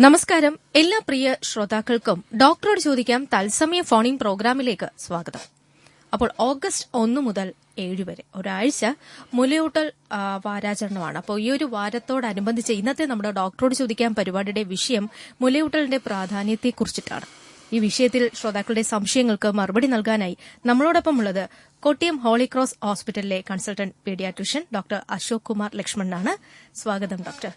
നമസ്കാരം. എല്ലാ പ്രിയ ശ്രോതാക്കൾക്കും ഡോക്ടറോട് ചോദിക്കാം തത്സമയ ഫോണിൻ പ്രോഗ്രാമിലേക്ക് സ്വാഗതം. അപ്പോൾ ഓഗസ്റ്റ് 1 മുതൽ 7 വരെ ഒരാഴ്ച മുലയൂട്ടൽ വാരാചരണമാണ്. അപ്പോൾ ഈ ഒരു വാരത്തോടനുബന്ധിച്ച് ഇന്നത്തെ നമ്മുടെ ഡോക്ടറോട് ചോദിക്കാം പരിപാടിയുടെ വിഷയം മുലയൂട്ടലിന്റെ പ്രാധാന്യത്തെക്കുറിച്ചിട്ടാണ്. ഈ വിഷയത്തിൽ ശ്രോതാക്കളുടെ സംശയങ്ങൾക്ക് മറുപടി നൽകാനായി നമ്മളോടൊപ്പം ഉള്ളത് കോട്ടയം ഹോളി ക്രോസ് ഹോസ്പിറ്റലിലെ consultant paediatrician doctor Ashok Kumar ലക്ഷ്മണനാണ്. സ്വാഗതം ഡോക്ടർ.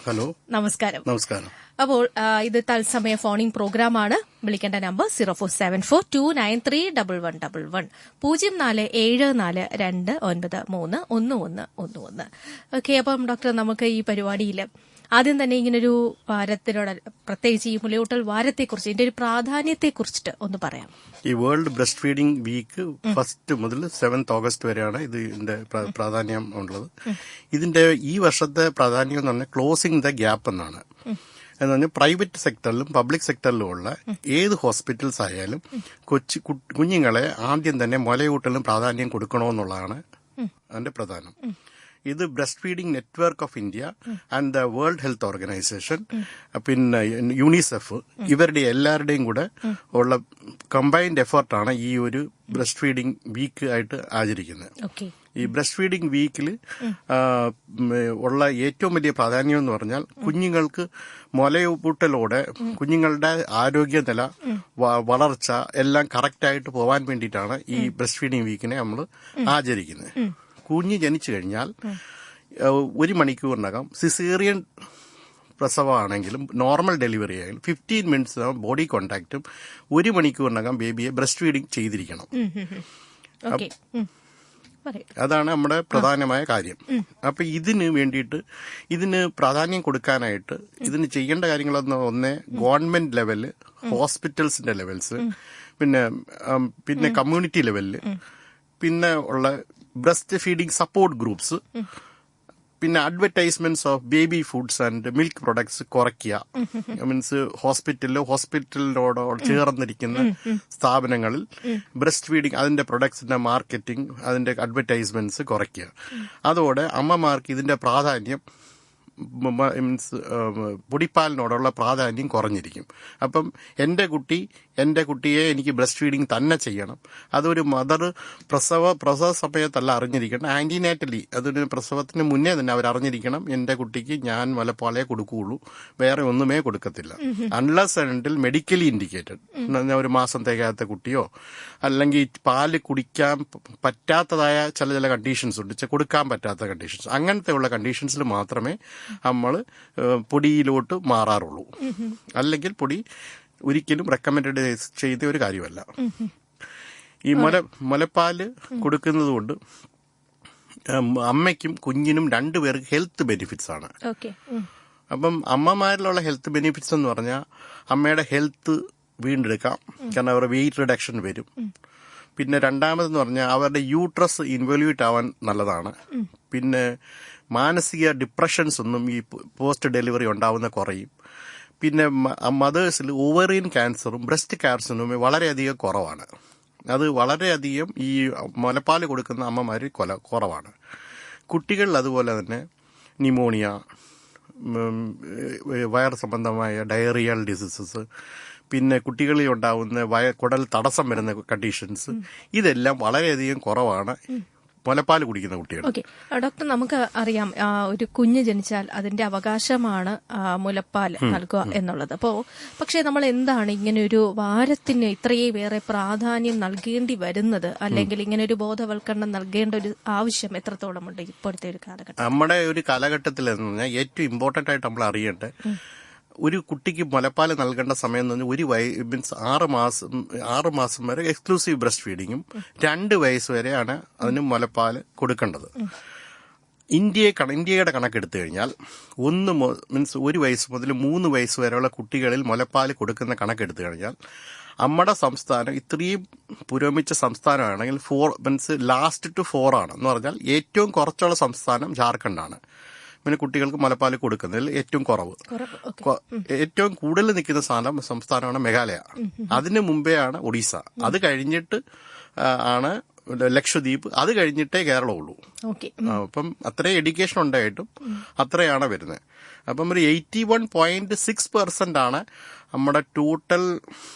ഹലോ, നമസ്കാരം. നമസ്കാരം. അപ്പോൾ ഇത് തത്സമയ ഫോണിംഗ് പ്രോഗ്രാമാണ്. വിളിക്കേണ്ട നമ്പർ 0474293111 0474293111. ഓക്കെ. അപ്പം ഡോക്ടർ, നമുക്ക് ഈ പരിപാടിയിൽ ആദ്യം തന്നെ ഇങ്ങനൊരു വാരത്തിനോട്, പ്രത്യേകിച്ച് ഈ മുലയൂട്ടൽ വാരത്തെക്കുറിച്ച്, ഇതിന്റെ ഒരു പ്രാധാന്യത്തെക്കുറിച്ചിട്ട് ഒന്ന് പറയാം. ഈ വേൾഡ് ബ്രസ്റ്റ് ഫീഡിംഗ് വീക്ക് 1 മുതൽ 7 ഓഗസ്റ്റ് വരെയാണ് ഇതിന്റെ പ്രാധാന്യം ഉള്ളത്. ഇതിന്റെ ഈ വർഷത്തെ പ്രാധാന്യം എന്ന് പറഞ്ഞാൽ ക്ലോസിംഗ് ദ ഗ്യാപ്പ് എന്നാണ്. എന്ന് പറഞ്ഞാൽ പ്രൈവറ്റ് സെക്ടറിലും പബ്ലിക് സെക്ടറിലും ഉള്ള ഏത് ഹോസ്പിറ്റൽസ് ആയാലും കുഞ്ഞുങ്ങളെ ആദ്യം തന്നെ മുലയൂട്ടലിനും പ്രാധാന്യം കൊടുക്കണമെന്നുള്ളതാണ് അതിന്റെ പ്രധാനം. ഇത് breast feeding network of India and the world health organisation, പിന്നെ യൂണിസെഫ്, ഇവരുടെ എല്ലാവരുടെയും കൂടെ ഉള്ള കമ്പൈൻഡ് എഫേർട്ടാണ് ഈ ഒരു ബ്രസ്റ്റ് ഫീഡിംഗ് വീക്ക് ആയിട്ട് ആചരിക്കുന്നത്. ഈ ബ്രസ്റ്റ് ഫീഡിംഗ് വീക്കിൽ ഉള്ള ഏറ്റവും വലിയ പ്രാധാന്യം എന്ന് പറഞ്ഞാൽ കുഞ്ഞുങ്ങൾക്ക് മുലയൂട്ടലോടെ കുഞ്ഞുങ്ങളുടെ ആരോഗ്യനില, വളർച്ച എല്ലാം കറക്റ്റായിട്ട് പോകാൻ വേണ്ടിയിട്ടാണ് ഈ ബ്രസ്റ്റ് ഫീഡിംഗ് വീക്കിനെ നമ്മൾ ആചരിക്കുന്നത്. കുഞ്ഞ് ജനിച്ചു കഴിഞ്ഞാൽ 1 മണിക്കൂറിനകം സിസേറിയൻ പ്രസവമാണെങ്കിലും നോർമൽ ഡെലിവറി ആയാലും 15 മിനിറ്റ്സ് ബോഡി കോണ്ടാക്റ്റും 1 മണിക്കൂറിനകം ബേബിയെ ബ്രസ്റ്റ് ഫീഡിംഗ് ചെയ്തിരിക്കണം. അതാണ് നമ്മുടെ പ്രധാനമായ കാര്യം. അപ്പൊ ഇതിന് വേണ്ടിയിട്ട്, ഇതിന് പ്രാധാന്യം കൊടുക്കാനായിട്ട് ഇതിന് ചെയ്യേണ്ട കാര്യങ്ങളൊന്ന്, ഒന്ന് ഗവൺമെന്റ് ലെവല്, ഹോസ്പിറ്റൽസിന്റെ ലെവൽസ്, പിന്നെ കമ്മ്യൂണിറ്റി ലെവലില്, പിന്നെ ഉള്ള ബ്രസ്റ്റ് ഫീഡിംഗ് സപ്പോർട്ട് ഗ്രൂപ്പ്സ്, പിന്നെ advertisements of baby foods and milk products കുറയ്ക്കുക. മീൻസ് ഹോസ്പിറ്റലിനോട് ചേർന്നിരിക്കുന്ന സ്ഥാപനങ്ങളിൽ ബ്രസ്റ്റ് ഫീഡിംഗ്, അതിന്റെ പ്രൊഡക്ട്സിന്റെ മാർക്കറ്റിംഗ്, അതിന്റെ അഡ്വർടൈസ്മെന്റ്സ് കുറയ്ക്കുക. അതോടെ അമ്മമാർക്ക് ഇതിന്റെ പ്രാധാന്യം, മീൻസ് പൊടിപ്പാലിനോടുള്ള പ്രാധാന്യം കുറഞ്ഞിരിക്കും. അപ്പം എൻ്റെ കുട്ടിയെ എനിക്ക് ബ്രസ്റ്റ് ഫീഡിങ് തന്നെ ചെയ്യണം. അതൊരു മദർ പ്രസവ സമയത്തല്ല അറിഞ്ഞിരിക്കണം, ആന്റിനാറ്റലി, അതൊരു പ്രസവത്തിന് മുന്നേ തന്നെ അവർ അറിഞ്ഞിരിക്കണം, എൻ്റെ കുട്ടിക്ക് ഞാൻ മുലപ്പാലേ കൊടുക്കുകയുള്ളൂ, വേറെ ഒന്നുമേ കൊടുക്കത്തില്ല. അൺലെസ് ആൻഡിൽ മെഡിക്കലി ഇൻഡിക്കേറ്റഡ്, 1 മാസം തികയാത്ത കുട്ടിയോ അല്ലെങ്കിൽ പാല് കുടിക്കാൻ പറ്റാത്തതായ ചില കണ്ടീഷൻസ് ഉണ്ട്, കൊടുക്കാൻ പറ്റാത്ത കണ്ടീഷൻസ്, അങ്ങനത്തെ ഉള്ള കണ്ടീഷൻസിൽ മാത്രമേ നമ്മൾ പൊടിയിലോട്ട് മാറാറുള്ളൂ. അല്ലെങ്കിൽ പൊടി ഒരിക്കലും റെക്കമെൻഡ് ചെയ്ത ഒരു കാര്യമല്ല. ഈ മുലപ്പാല് കൊടുക്കുന്നത് കൊണ്ട് അമ്മയ്ക്കും കുഞ്ഞിനും 2 പേർക്ക് ഹെൽത്ത് ബെനിഫിറ്റ്സ് ആണ്. അപ്പം അമ്മമാരിലുള്ള ഹെൽത്ത് ബെനിഫിറ്റ്സ് എന്ന് പറഞ്ഞാൽ അമ്മയുടെ ഹെൽത്ത് വീണ്ടെടുക്കാം, കാരണം അവരുടെ വെയിറ്റ് റിഡക്ഷൻ വരും. പിന്നെ രണ്ടാമതെന്ന് പറഞ്ഞാൽ അവരുടെ യൂട്രസ് ഇൻവോല്യൂട്ട് ആവാൻ നല്ലതാണ്. പിന്നെ മാനസിക ഡിപ്രഷൻസ് ഒന്നും ഈ പോസ്റ്റ് ഡെലിവറി ഉണ്ടാവുന്ന കുറയും. പിന്നെ മദേഴ്സിൽ ഓവറിയൻ ക്യാൻസറും ബ്രസ്റ്റ് ക്യാൻസറും വളരെയധികം കുറവാണ്. അത് വളരെയധികം ഈ മുലപ്പാൽ കൊടുക്കുന്ന അമ്മമാർ കുറവാണ്. കുട്ടികളിൽ അതുപോലെ തന്നെ ന്യൂമോണിയ, വയർ സംബന്ധമായ ഡയറിയൽ ഡിസീസസ്, പിന്നെ കുട്ടികളിൽ ഉണ്ടാവുന്ന കുടൽ തടസ്സം വരുന്ന കണ്ടീഷൻസ്, ഇതെല്ലാം വളരെയധികം കുറവാണ് മുലപ്പാൽ കുടിക്കുന്ന കുട്ടികൾ. ഓക്കെ ഡോക്ടർ, നമുക്ക് അറിയാം ഒരു കുഞ്ഞ് ജനിച്ചാൽ അതിന്റെ അവകാശമാണ് മുലപ്പാൽ നൽകുക എന്നുള്ളത്. പക്ഷേ നമ്മൾ എന്താണ് ഇങ്ങനെ ഒരു വാരത്തിന് ഇത്രയേറെ പ്രാധാന്യം നൽകേണ്ടി വരുന്നത്, അല്ലെങ്കിൽ ഇങ്ങനെ ഒരു ബോധവൽക്കരണം നൽകേണ്ട ഒരു ആവശ്യം എത്രത്തോളം ഉണ്ട് ഇപ്പോഴത്തെ ഒരു കാലഘട്ടം? നമ്മുടെ ഒരു കാലഘട്ടത്തിൽ എന്ന് പറഞ്ഞാൽ ഏറ്റവും ഇമ്പോർട്ടന്റ് ആയിട്ട് നമ്മൾ അറിയേണ്ടത്, ഒരു കുട്ടിക്ക് മുലപ്പാൽ നൽകേണ്ട സമയം എന്ന് പറഞ്ഞാൽ മീൻസ് 6 മാസം വരെ എക്സ്ക്ലൂസീവ് ബ്രസ്റ്റ് ഫീഡിങ്ങും 2 വയസ്സ് വരെയാണ് അതിന് മുലപ്പാൽ കൊടുക്കേണ്ടത്. ഇന്ത്യയുടെ കണക്കെടുത്തു കഴിഞ്ഞാൽ 1 വയസ്സ് മുതൽ 3 വയസ്സ് വരെയുള്ള കുട്ടികളിൽ മുലപ്പാൽ കൊടുക്കുന്ന കണക്കെടുത്തു കഴിഞ്ഞാൽ നമ്മുടെ സംസ്ഥാനം ഇത്രയും പുരോഗമിച്ച സംസ്ഥാനമാണെങ്കിൽ 4 മീൻസ് ലാസ്റ്റ് ടു 4 ആണ്. എന്ന് പറഞ്ഞാൽ ഏറ്റവും കുറച്ചുള്ള സംസ്ഥാനം ജാർഖണ്ഡാണ്. പിന്നെ കുട്ടികൾക്ക് മുലപ്പാൽ കൊടുക്കുന്നതിൽ ഏറ്റവും കുറവ്. ഏറ്റവും കൂടുതൽ നിൽക്കുന്ന സംസ്ഥാനമാണ് മേഘാലയ. അതിന് മുമ്പേ ആണ് ഒഡീസ. അത് കഴിഞ്ഞിട്ട് ആണ് ലക്ഷദ്വീപ്, അത് കഴിഞ്ഞിട്ടേ കേരളമുള്ളൂ. ഓക്കെ. അപ്പം അത്രയും എഡ്യൂക്കേഷൻ ഉണ്ടായിട്ടും അത്രയാണ് വരുന്നത്. അപ്പം ഒരു 81.6% ആണ് നമ്മുടെ ടോട്ടൽ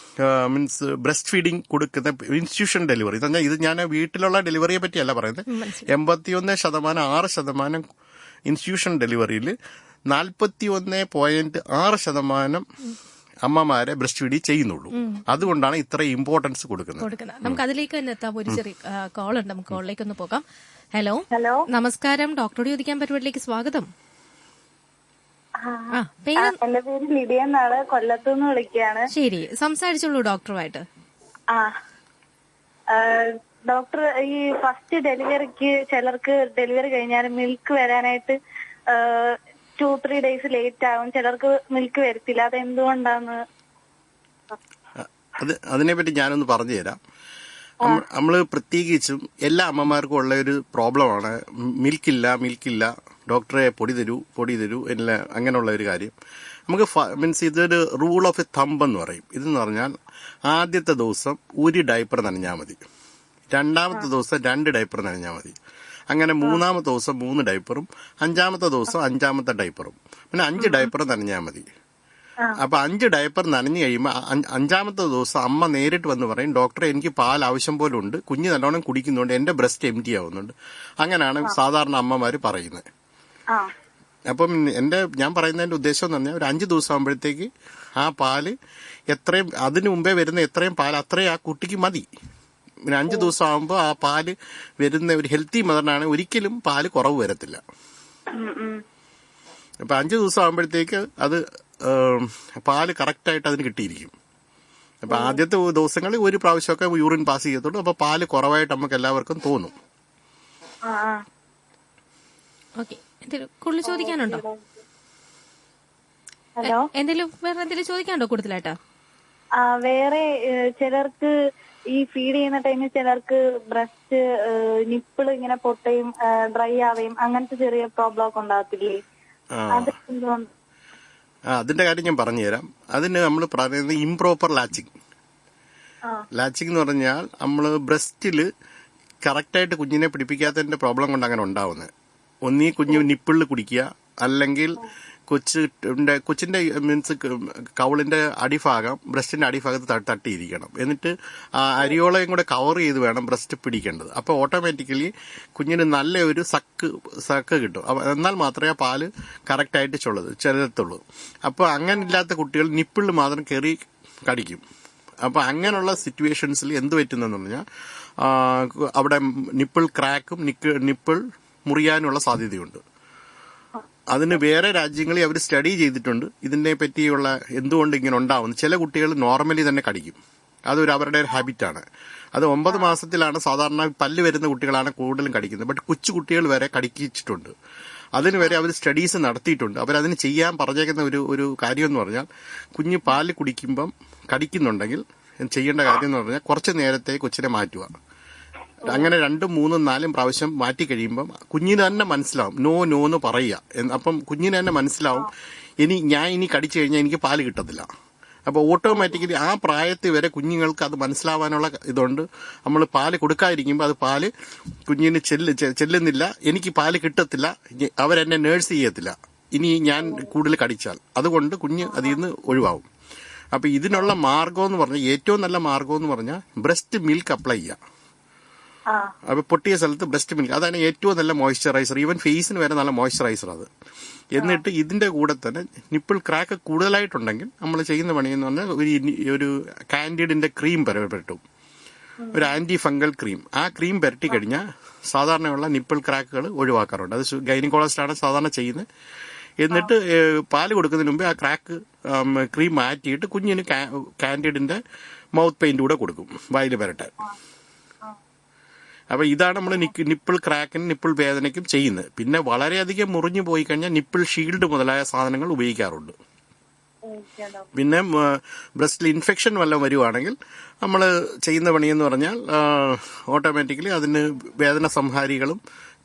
മീൻസ് ബ്രസ്റ്റ് ഫീഡിങ് കൊടുക്കുന്ന ഇൻസ്റ്റിറ്റ്യൂഷൻ ഡെലിവറി. ഇത് ഞാൻ വീട്ടിലുള്ള ഡെലിവറിയെ പറ്റിയല്ല പറയുന്നത്. 81%, 6% ഇൻസ്റ്റിറ്റ്യൂഷൻ ഡെലിവറിയിൽ 41.6% അമ്മമാരെ ബ്രസ്റ്റ് ഫീഡ് ചെയ്യുന്നുള്ളൂ. അതുകൊണ്ടാണ് ഇത്ര ഇമ്പോർട്ടൻസ് കൊടുക്കുന്നത്. നമുക്ക് അതിലേക്ക് തന്നെ എത്താം. ഒരു ചെറിയ കോൾ ഉണ്ട്, നമുക്ക് കോളിലേക്ക് ഒന്ന് പോകാം. ഹലോ, നമസ്കാരം. ഡോക്ടറോട് ചോദിക്കാൻ പരിപാടിയിലേക്ക് സ്വാഗതം. എന്റെ പേര് ലിഡിയ എന്നാണ്, കൊല്ലത്തുനിന്ന് വിളിക്കുകയാണ്. ശരി, സംസാരിച്ചോളൂ ഡോക്ടറുമായിട്ട്. ഡോക്ടർ, ഈ ഫസ്റ്റ് ഡെലിവറിക്ക് ചിലർക്ക് ഡെലിവറി കഴിഞ്ഞാൽ മിൽക്ക് വരാനായിട്ട് 2-3 days ലേറ്റ് ആവും, ചിലർക്ക് മിൽക്ക് വരത്തില്ല. അത് എന്തുകൊണ്ടാന്ന്? അതിനെപ്പറ്റി ഞാനൊന്ന് പറഞ്ഞു തരാം. നമ്മള് പ്രത്യേകിച്ചും എല്ലാ അമ്മമാർക്കും ഉള്ള ഒരു പ്രോബ്ലമാണ് മിൽക്കില്ല, ഡോക്ടറെ പൊടി തരൂ എല്ല അങ്ങനെയുള്ള ഒരു കാര്യം. നമുക്ക് മീൻസ് ഇതൊരു റൂൾ ഓഫ് എ തമ്പ് എന്ന് പറയും. ഇതെന്ന് പറഞ്ഞാൽ ആദ്യത്തെ ദിവസം ഒരു ഡയപ്പർ നനഞ്ഞാൽ മതി, രണ്ടാമത്തെ ദിവസം 2 ഡയപ്പർ നനഞ്ഞാൽ മതി, അങ്ങനെ മൂന്നാമത്തെ ദിവസം 3 ഡയപ്പറും, 5-ാമത്തെ ദിവസം 5-ാമത്തെ ഡയപ്പറും, പിന്നെ 5 ഡയപ്പർ നനഞ്ഞാൽ മതി. അപ്പൊ 5 ഡയപ്പർ നനഞ്ഞു കഴിയുമ്പോൾ 5-ാമത്തെ ദിവസം അമ്മ നേരിട്ട് വന്ന് പറയും, ഡോക്ടറെ എനിക്ക് പാൽ ആവശ്യം പോലെ ഉണ്ട്, കുഞ്ഞ് നല്ലോണം കുടിക്കുന്നുണ്ട്, എന്റെ ബ്രസ്റ്റ് എംറ്റി ആവുന്നുണ്ട്. അങ്ങനെയാണ് സാധാരണ അമ്മമാര് പറയുന്നത്. അപ്പം ഞാൻ പറയുന്നതിന്റെ ഉദ്ദേശം എന്ന് പറഞ്ഞാൽ ഒരു 5 ദിവസം ആകുമ്പോഴത്തേക്ക് ആ പാല് എത്രയും അതിനു മുമ്പേ വരുന്ന എത്രയും പാൽ അത്രയും ആ കുട്ടിക്ക് മതി. പിന്നെ 5 ദിവസം ആകുമ്പോൾ ആ പാല് വരുന്ന ഒരു ഹെൽത്തി മദറിനാണ് ഒരിക്കലും പാല് കുറവ് വരത്തില്ല. അപ്പൊ 5 ദിവസം ആകുമ്പോഴത്തേക്ക് അത് പാല് കറക്റ്റായിട്ട് അതിന് കിട്ടിയിരിക്കും. അപ്പൊ ആദ്യത്തെ ദിവസങ്ങളിൽ ഒരു പ്രാവശ്യമൊക്കെ യൂറിൻ പാസ് ചെയ്യത്തുള്ളൂ. അപ്പൊ പാല് കുറവായിട്ട് നമുക്ക് എല്ലാവർക്കും തോന്നും. കൂടുതൽ ചോദിക്കാനുണ്ടോ? എന്തെങ്കിലും ചോദിക്കാനുണ്ടോ കൂടുതലായിട്ടാ? വേറെ ചിലർക്ക് ഈ ഫീഡ് ചെയ്യുന്ന ടൈമിൽ ചിലർക്ക് ബ്രസ്റ്റ് നിപ്പിൾ ഇങ്ങനെ പൊട്ടയും ഡ്രൈ ആവുകയും അങ്ങനത്തെ ചെറിയ പ്രോബ്ലം ഒക്കെ ഉണ്ടാകത്തില്ലേ? അതിന്റെ കാര്യം ഞാൻ പറഞ്ഞുതരാം. അതിന് നമ്മൾ പറയുന്നത് ഇംപ്രോപ്പർ ലാച്ചിങ് എന്ന് പറഞ്ഞാൽ നമ്മൾ ബ്രസ്റ്റില് കറക്റ്റായിട്ട് കുഞ്ഞിനെ പിടിപ്പിക്കാത്തതിന്റെ പ്രോബ്ലം കൊണ്ട് അങ്ങനെ ഉണ്ടാവുന്നത്. ഒന്നീ കുഞ്ഞ് നിപ്പിളിൽ കുടിക്കുക, അല്ലെങ്കിൽ കൊച്ചിന്റെ മീൻസ് കൗളിന്റെ അടിഭാഗം ബ്രസ്റ്റിന്റെ അടിഭാഗത്ത് തട്ടിയിരിക്കണം. എന്നിട്ട് അരിയോളയും കൂടെ കവർ ചെയ്ത് വേണം ബ്രസ്റ്റ് പിടിക്കേണ്ടത്. അപ്പോൾ ഓട്ടോമാറ്റിക്കലി കുഞ്ഞിന് നല്ല ഒരു സക്ക് കിട്ടും. എന്നാൽ മാത്രമേ ആ പാല് കറക്റ്റായിട്ട് ചെല്ലത്തുള്ളൂ. അപ്പോൾ അങ്ങനെ ഇല്ലാത്ത കുട്ടികൾ നിപ്പിളിൽ മാത്രം കയറി കടിക്കും. അപ്പോൾ അങ്ങനെയുള്ള സിറ്റുവേഷൻസിൽ എന്ത് പറ്റുന്നെന്ന് പറഞ്ഞാൽ അവിടെ നിപ്പിൾ ക്രാക്കും നിപ്പിൾ മുറിയാനുള്ള സാധ്യതയുണ്ട്. അതിന് വേറെ രാജ്യങ്ങളിൽ അവർ സ്റ്റഡി ചെയ്തിട്ടുണ്ട് ഇതിനെ പറ്റിയുള്ള എന്തുകൊണ്ട് ഇങ്ങനെ ഉണ്ടാവുന്നു. ചില കുട്ടികൾ നോർമലി തന്നെ കടിക്കും, അതൊരു അവരുടെ ഒരു ഹാബിറ്റാണ്. അത് 9 മാസത്തിലാണ് സാധാരണ പല്ല് വരുന്ന കുട്ടികളാണ് കൂടുതലും കടിക്കുന്നത്. ബട്ട് കൊച്ചു കുട്ടികൾ വരെ കടിക്കിച്ചിട്ടുണ്ട്. അതിന് വരെ അവർ സ്റ്റഡീസ് നടത്തിയിട്ടുണ്ട്. അവരതിന് ചെയ്യാൻ പറഞ്ഞേക്കുന്ന ഒരു കാര്യം എന്ന് പറഞ്ഞാൽ കുഞ്ഞ് പാല് കുടിക്കുമ്പം കടിക്കുന്നുണ്ടെങ്കിൽ ചെയ്യേണ്ട കാര്യം എന്ന് പറഞ്ഞാൽ കുറച്ച് നേരത്തെ കൊച്ചിനെ മാറ്റുക. അങ്ങനെ 2, 3, 4 പ്രാവശ്യം മാറ്റി കഴിയുമ്പം കുഞ്ഞിന് തന്നെ മനസ്സിലാവും നോ എന്ന് പറയുക. അപ്പം കുഞ്ഞിന് തന്നെ മനസ്സിലാവും ഞാൻ ഇനി കടിച്ചു കഴിഞ്ഞാൽ എനിക്ക് പാല് കിട്ടത്തില്ല. അപ്പോൾ ഓട്ടോമാറ്റിക്കലി ആ പ്രായത്തിൽ വരെ കുഞ്ഞുങ്ങൾക്ക് അത് മനസ്സിലാവാനുള്ള ഇതുകൊണ്ട് നമ്മൾ പാല് കൊടുക്കാതിരിക്കുമ്പോൾ അത് പാല് കുഞ്ഞിന് ചെല്ലുന്നില്ല, എനിക്ക് പാല് കിട്ടത്തില്ല, അവരെന്നെ നേഴ്സ് ചെയ്യത്തില്ല ഇനി ഞാൻ കൂടുതൽ കടിച്ചാൽ. അതുകൊണ്ട് കുഞ്ഞ് അതിൽ നിന്ന് ഒഴിവാകും. അപ്പോൾ ഇതിനുള്ള മാർഗം എന്ന് പറഞ്ഞാൽ ഏറ്റവും നല്ല മാർഗം എന്ന് പറഞ്ഞാൽ ബ്രസ്റ്റ് മിൽക്ക് അപ്ലൈ ചെയ്യുക. അപ്പൊ പൊട്ടിയ സ്ഥലത്ത് ബ്രസ്റ്റ് മിൽക്ക്, അതാണ് ഏറ്റവും നല്ല മോയ്സ്ചറൈസർ. ഈവൻ ഫേസിന് വരെ നല്ല മോയ്സ്ചറൈസർ അത്. എന്നിട്ട് ഇതിന്റെ കൂടെ തന്നെ നിപ്പിൾ ക്രാക്ക് കൂടുതലായിട്ടുണ്ടെങ്കിൽ നമ്മൾ ചെയ്യുന്ന പണിയെന്ന് പറഞ്ഞാൽ ഒരു കാൻഡിഡിന്റെ ക്രീം പുരട്ടും, ഒരു ആന്റി ഫംഗൽ ക്രീം. ആ ക്രീം പുരട്ടി കഴിഞ്ഞാൽ സാധാരണയുള്ള നിപ്പിൾ ക്രാക്കുകൾ ഒഴിവാക്കാറുണ്ട്. അത് ഗൈനക്കോളജിസ്റ്റാണ് സാധാരണ ചെയ്യുന്നത്. എന്നിട്ട് പാല് കൊടുക്കുന്നതിന് മുമ്പേ ആ ക്രാക്ക് ക്രീം മാറ്റിയിട്ട് കുഞ്ഞിന് കാൻഡിഡിന്റെ മൗത്ത് പെയിന്റ് കൂടെ കൊടുക്കും വായിൽ പുരട്ടാൻ. അപ്പൊ ഇതാണ് നമ്മൾ നിപ്പിൾ ക്രാക്കിനും നിപ്പിൾ വേദനയ്ക്കും ചെയ്യുന്നത്. പിന്നെ വളരെയധികം മുറിഞ്ഞു പോയി കഴിഞ്ഞാൽ നിപ്പിൾ ഷീൽഡ് മുതലായ സാധനങ്ങൾ ഉപയോഗിക്കാറുണ്ട്. പിന്നെ ബ്രസ്റ്റിൽ ഇൻഫെക്ഷൻ വല്ലതും വരുവാണെങ്കിൽ നമ്മൾ ചെയ്യുന്ന പണിയെന്ന് പറഞ്ഞാൽ ഓട്ടോമാറ്റിക്കലി അതിന് വേദന സംഹാരികളും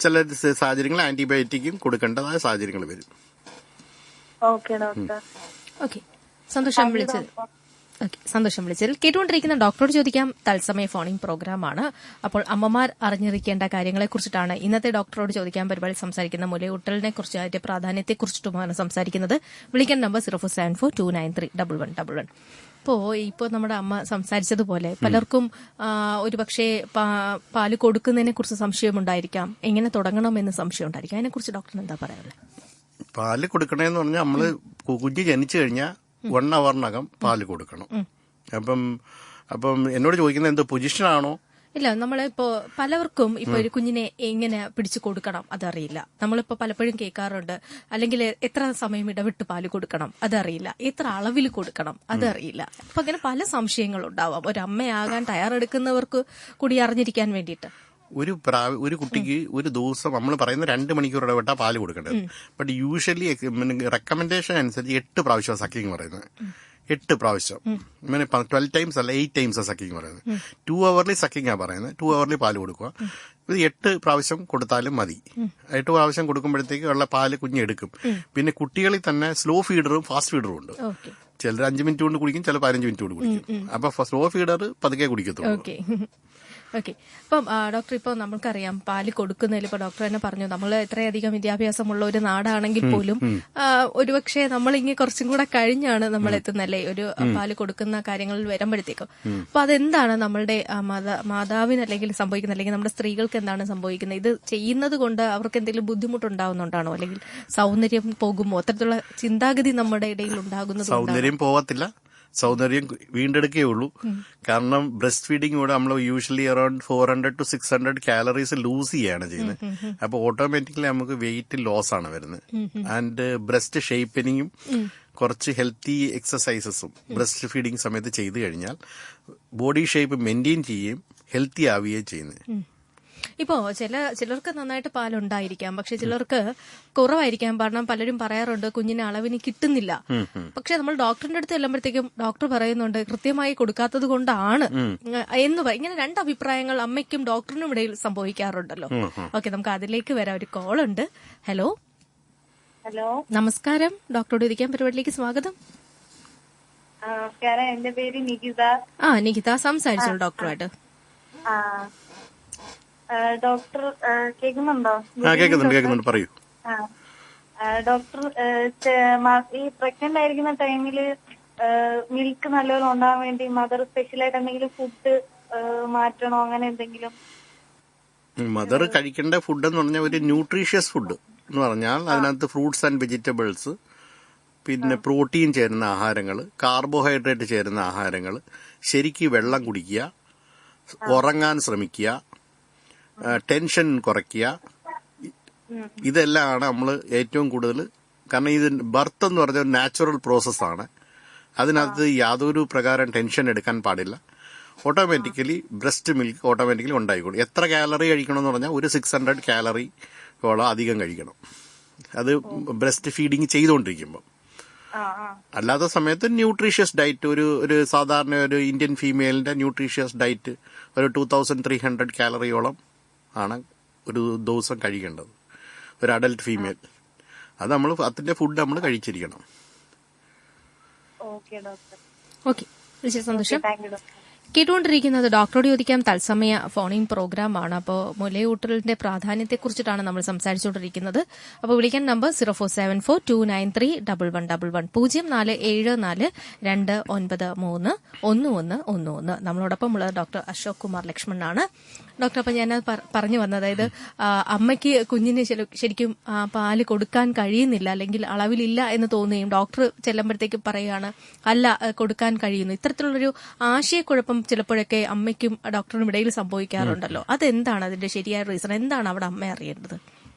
ചില സാഹചര്യങ്ങൾ ആന്റിബയോട്ടിക്കും കൊടുക്കേണ്ടതായ സാഹചര്യങ്ങൾ വരും. സന്തോഷം വിളിച്ചത്. ഓക്കെ, സന്തോഷം വിളിച്ചതിൽ. കേട്ടുകൊണ്ടിരിക്കുന്ന ഡോക്ടറോട് ചോദിക്കാം തത്സമയ ഫോണിംഗ് പ്രോഗ്രാമാണ്. അപ്പോൾ അമ്മമാർ അറിഞ്ഞിരിക്കേണ്ട കാര്യങ്ങളെക്കുറിച്ചിട്ടാണ് ഇന്നത്തെ ഡോക്ടറോട് ചോദിക്കാൻ പരിപാടി സംസാരിക്കുന്ന. മുലയൂട്ടലിനെ കുറിച്ച്, അതിന്റെ പ്രാധാന്യത്തെക്കുറിച്ചിട്ടുമാണ് സംസാരിക്കുന്നത്. വിളിക്കാൻ നമ്പർ 0474293111. ഇപ്പോൾ നമ്മുടെ അമ്മ സംസാരിച്ചതുപോലെ പലർക്കും ഒരുപക്ഷെ പാല് കൊടുക്കുന്നതിനെ കുറിച്ച് സംശയമുണ്ടായിരിക്കാം, എങ്ങനെ തുടങ്ങണമെന്ന് സംശയം ഉണ്ടായിരിക്കാം. അതിനെക്കുറിച്ച് ഡോക്ടറിന് എന്താ പറയാനുള്ളത്? പാല് കൊടുക്കണേന്ന് പറഞ്ഞാൽ നമ്മള് കുഞ്ഞ് ജനിച്ചു കഴിഞ്ഞാൽ 1 hour പാല് കൊടുക്കണം. അപ്പം എന്നോട് ചോദിക്കുന്നത് എന്തോ പൊസിഷനാണോ? ഇല്ല, നമ്മളിപ്പോ പലവർക്കും ഇപ്പൊ ഒരു കുഞ്ഞിനെ എങ്ങനെ പിടിച്ചു കൊടുക്കണം അതറിയില്ല. നമ്മളിപ്പോ പലപ്പോഴും കേൾക്കാറുണ്ട്, അല്ലെങ്കിൽ എത്ര സമയം ഇടവിട്ട് പാല് കൊടുക്കണം അതറിയില്ല, എത്ര അളവിൽ കൊടുക്കണം അതറിയില്ല. അപ്പൊ അങ്ങനെ പല സംശയങ്ങളുണ്ടാവാം ഒരു അമ്മയാകാൻ തയ്യാറെടുക്കുന്നവർക്ക് കൂടി അറിഞ്ഞിരിക്കാൻ വേണ്ടിയിട്ട്. ഒരു കുട്ടിക്ക് ഒരു ദിവസം നമ്മൾ പറയുന്ന 2 മണിക്കൂർ ഇടവിട്ടാ പാല് കൊടുക്കേണ്ടത്. ബട്ട് യൂഷ്വലി റെക്കമെൻഡേഷൻ അനുസരിച്ച് 8 പ്രാവശ്യം സക്കിങ് പറയുന്നത്. 8 പ്രാവശ്യം, 12 times അല്ല 8 times സക്കിങ് പറയുന്നത്. 2 hourly സക്കിങ്ങാ പറയുന്നത്. 2 hourly പാല് കൊടുക്കുക. ഇത് 8 പ്രാവശ്യം കൊടുത്താലും മതി. 8 പ്രാവശ്യം കൊടുക്കുമ്പോഴത്തേക്ക് ഉള്ള പാല് കുഞ്ഞെടുക്കും. പിന്നെ കുട്ടികളിൽ തന്നെ സ്ലോ ഫീഡറും ഫാസ്റ്റ് ഫീഡറും ഉണ്ട്. ചിലർ 5 മിനിറ്റ് കൊണ്ട് കുടിക്കും, ചില 15 മിനിറ്റ് കൊണ്ട് കുടിക്കും. അപ്പൊ സ്ലോ ഫീഡർ പതുക്കെ കുടിക്കത്തുള്ളൂ. ഓക്കെ. അപ്പം ഡോക്ടർ, ഇപ്പോൾ നമുക്കറിയാം പാല് കൊടുക്കുന്നതിൽ ഇപ്പോൾ ഡോക്ടർ തന്നെ പറഞ്ഞു, നമ്മൾ എത്രയധികം വിദ്യാഭ്യാസമുള്ള ഒരു നാടാണെങ്കിൽ പോലും ഒരുപക്ഷെ നമ്മളിങ്ങനെ കുറച്ചും കൂടെ കഴിഞ്ഞാണ് നമ്മൾ എത്തുന്നല്ലേ ഒരു പാല് കൊടുക്കുന്ന കാര്യങ്ങളിൽ വരുമ്പോഴത്തേക്കും. അപ്പൊ അതെന്താണ് നമ്മളുടെ മാതാവിന് അല്ലെങ്കിൽ സംഭവിക്കുന്നത്, അല്ലെങ്കിൽ നമ്മുടെ സ്ത്രീകൾക്ക് എന്താണ് സംഭവിക്കുന്നത്? ഇത് ചെയ്യുന്നത് കൊണ്ട് അവർക്ക് എന്തെങ്കിലും ബുദ്ധിമുട്ടുണ്ടാവുന്നുണ്ടാണോ, അല്ലെങ്കിൽ സൗന്ദര്യം പോകുമോ? അത്തരത്തിലുള്ള ചിന്താഗതി നമ്മുടെ ഇടയിൽ ഉണ്ടാകുന്നത്? സൗന്ദര്യം പോവത്തില്ല, സൗന്ദര്യം വീണ്ടെടുക്കുകയുള്ളൂ. കാരണം ബ്രസ്റ്റ് ഫീഡിങ്ങിലൂടെ നമ്മൾ usually around 400 to 600 calories lose ചെയ്യാണ് ചെയ്യുന്നത്. അപ്പൊ ഓട്ടോമാറ്റിക്കലി നമുക്ക് വെയിറ്റ് ലോസ് ആണ് വരുന്നത്. ആൻഡ് ബ്രസ്റ്റ് ഷേപ്പനിങ്ങും കുറച്ച് ഹെൽത്തി എക്സസൈസസും ബ്രസ്റ്റ് ഫീഡിങ് സമയത്ത് ചെയ്തു കഴിഞ്ഞാൽ ബോഡി ഷേപ്പ് മെയിൻറ്റെയിൻ ചെയ്യുകയും ഹെൽത്തി ആവുകയും ചെയ്യുന്നത്. ഇപ്പോ ചിലർക്ക് നന്നായിട്ട് പാലുണ്ടായിരിക്കാം, പക്ഷെ ചിലർക്ക് കുറവായിരിക്കാം. കാരണം പലരും പറയാറുണ്ട് കുഞ്ഞിന് അളവിന് കിട്ടുന്നില്ല. പക്ഷെ നമ്മൾ ഡോക്ടറിന്റെ അടുത്ത് ചെല്ലുമ്പോഴത്തേക്കും ഡോക്ടർ പറയുന്നുണ്ട് കൃത്യമായി കൊടുക്കാത്തത് കൊണ്ടാണ് എന്ന് പറയും. ഇങ്ങനെ 2 അഭിപ്രായങ്ങൾ അമ്മയ്ക്കും ഡോക്ടറിനും ഇടയിൽ സംഭവിക്കാറുണ്ടല്ലോ. ഓക്കെ, നമുക്ക് അതിലേക്ക് വരാം. ഒരു കോൾ ഉണ്ട്. ഹലോ നമസ്കാരം, ഡോക്ടറോട് ഇരിക്കാൻ പരിപാടിയിലേക്ക് സ്വാഗതം. നമസ്കാരം, എന്റെ പേര് നികിത. നികിത, സംസാരിച്ചോളൂ ഡോക്ടറുമായിട്ട്. ഡോക്ടർ കേൾക്കുന്നുണ്ടോ? കേൾക്കുന്നുണ്ട്, പറയൂ. ഡോക്ടർ, ഈ പ്രഗ്നന്റ് ആയിരിക്കുന്ന ടൈമില് മിൽക്ക് നല്ലപോലെ ഉണ്ടാകാൻ വേണ്ടി മദർ സ്പെഷ്യലായിട്ട് എന്തെങ്കിലും ഫുഡ് മാറ്റണോ, അങ്ങനെ എന്തെങ്കിലും? മദർ കഴിക്കേണ്ട ഫുഡ് എന്ന് പറഞ്ഞാൽ ഒരു ന്യൂട്രീഷ്യസ് ഫുഡ് എന്ന് പറഞ്ഞാൽ അതിനകത്ത് ഫ്രൂട്ട്സ് ആൻഡ് വെജിറ്റബിൾസ്, പിന്നെ പ്രോട്ടീൻ ചേരുന്ന ആഹാരങ്ങൾ, കാർബോഹൈഡ്രേറ്റ് ചേരുന്ന ആഹാരങ്ങൾ, ശരിക്ക് വെള്ളം കുടിക്കുക, ഉറങ്ങാൻ ശ്രമിക്കുക, ടെൻഷൻ കുറയ്ക്കുക. ഇതെല്ലാമാണ് നമ്മൾ ഏറ്റവും കൂടുതൽ. കാരണം ഇത് ബർത്ത് എന്ന് പറഞ്ഞ ഒരു നാച്ചുറൽ പ്രോസസ്സാണ്. അതിനകത്ത് യാതൊരു പ്രകാരം ടെൻഷൻ എടുക്കാൻ പാടില്ല. ഓട്ടോമാറ്റിക്കലി ബ്രസ്റ്റ് മിൽക്ക് ഓട്ടോമാറ്റിക്കലി ഉണ്ടായിക്കോളും. എത്ര കാലറി കഴിക്കണമെന്ന് പറഞ്ഞാൽ ഒരു 600 കാലറിയോളം അധികം കഴിക്കണം. അത് ബ്രസ്റ്റ് ഫീഡിങ് ചെയ്തുകൊണ്ടിരിക്കുമ്പോൾ. അല്ലാത്ത സമയത്ത് ന്യൂട്രീഷ്യസ് ഡയറ്റ്, ഒരു സാധാരണ ഒരു ഇന്ത്യൻ ഫീമെയിലിന്റെ ന്യൂട്രീഷ്യസ് ഡയറ്റ് ഒരു 2300 കാലറിയോളം ആണ് ഒരു ദിവസം കഴിക്കേണ്ടത്, ഒരു അഡൽട്ട് ഫീമെയിൽ. അത് നമ്മൾ അതിന്റെ ഫുഡ് നമ്മൾ കഴിച്ചിരിക്കണം. ഓക്കെ, സന്തോഷം. കേട്ടുകൊണ്ടിരിക്കുന്നത് ഡോക്ടറോട് ചോദിക്കാം തത്സമയ ഫോണിംഗ് പ്രോഗ്രാമാണ്. അപ്പോൾ മുലയൂട്ടലിന്റെ പ്രാധാന്യത്തെക്കുറിച്ചിട്ടാണ് നമ്മൾ സംസാരിച്ചുകൊണ്ടിരിക്കുന്നത്. അപ്പോൾ വിളിക്കാൻ നമ്പർ 0472931111 0474293111. നമ്മളോടൊപ്പം ഉള്ളത് ഡോക്ടർ അശോക് കുമാർ ലക്ഷ്മണനാണ്. ഡോക്ടർ, അപ്പം ഞാൻ പറഞ്ഞു വന്നത്, അതായത് അമ്മയ്ക്ക് കുഞ്ഞിന് ശരിക്കും പാല് കൊടുക്കാൻ കഴിയുന്നില്ല, അല്ലെങ്കിൽ അളവിലില്ല എന്ന് തോന്നുകയും ഡോക്ടർ ചെല്ലുമ്പോഴത്തേക്ക് പറയുകയാണ് അല്ല കൊടുക്കാൻ കഴിയുന്നു. ഇത്തരത്തിലുള്ളൊരു ആശയക്കുഴപ്പം ചിലപ്പോഴൊക്കെ അമ്മയ്ക്കും ഡോക്ടറിനും ഇടയിൽ സംഭവിക്കാറുണ്ടല്ലോ. അതെന്താണ് അതിന്റെ ശരിയായ റീസൺ? എന്താണ് അവിടെ അമ്മ അറിയേണ്ടത്?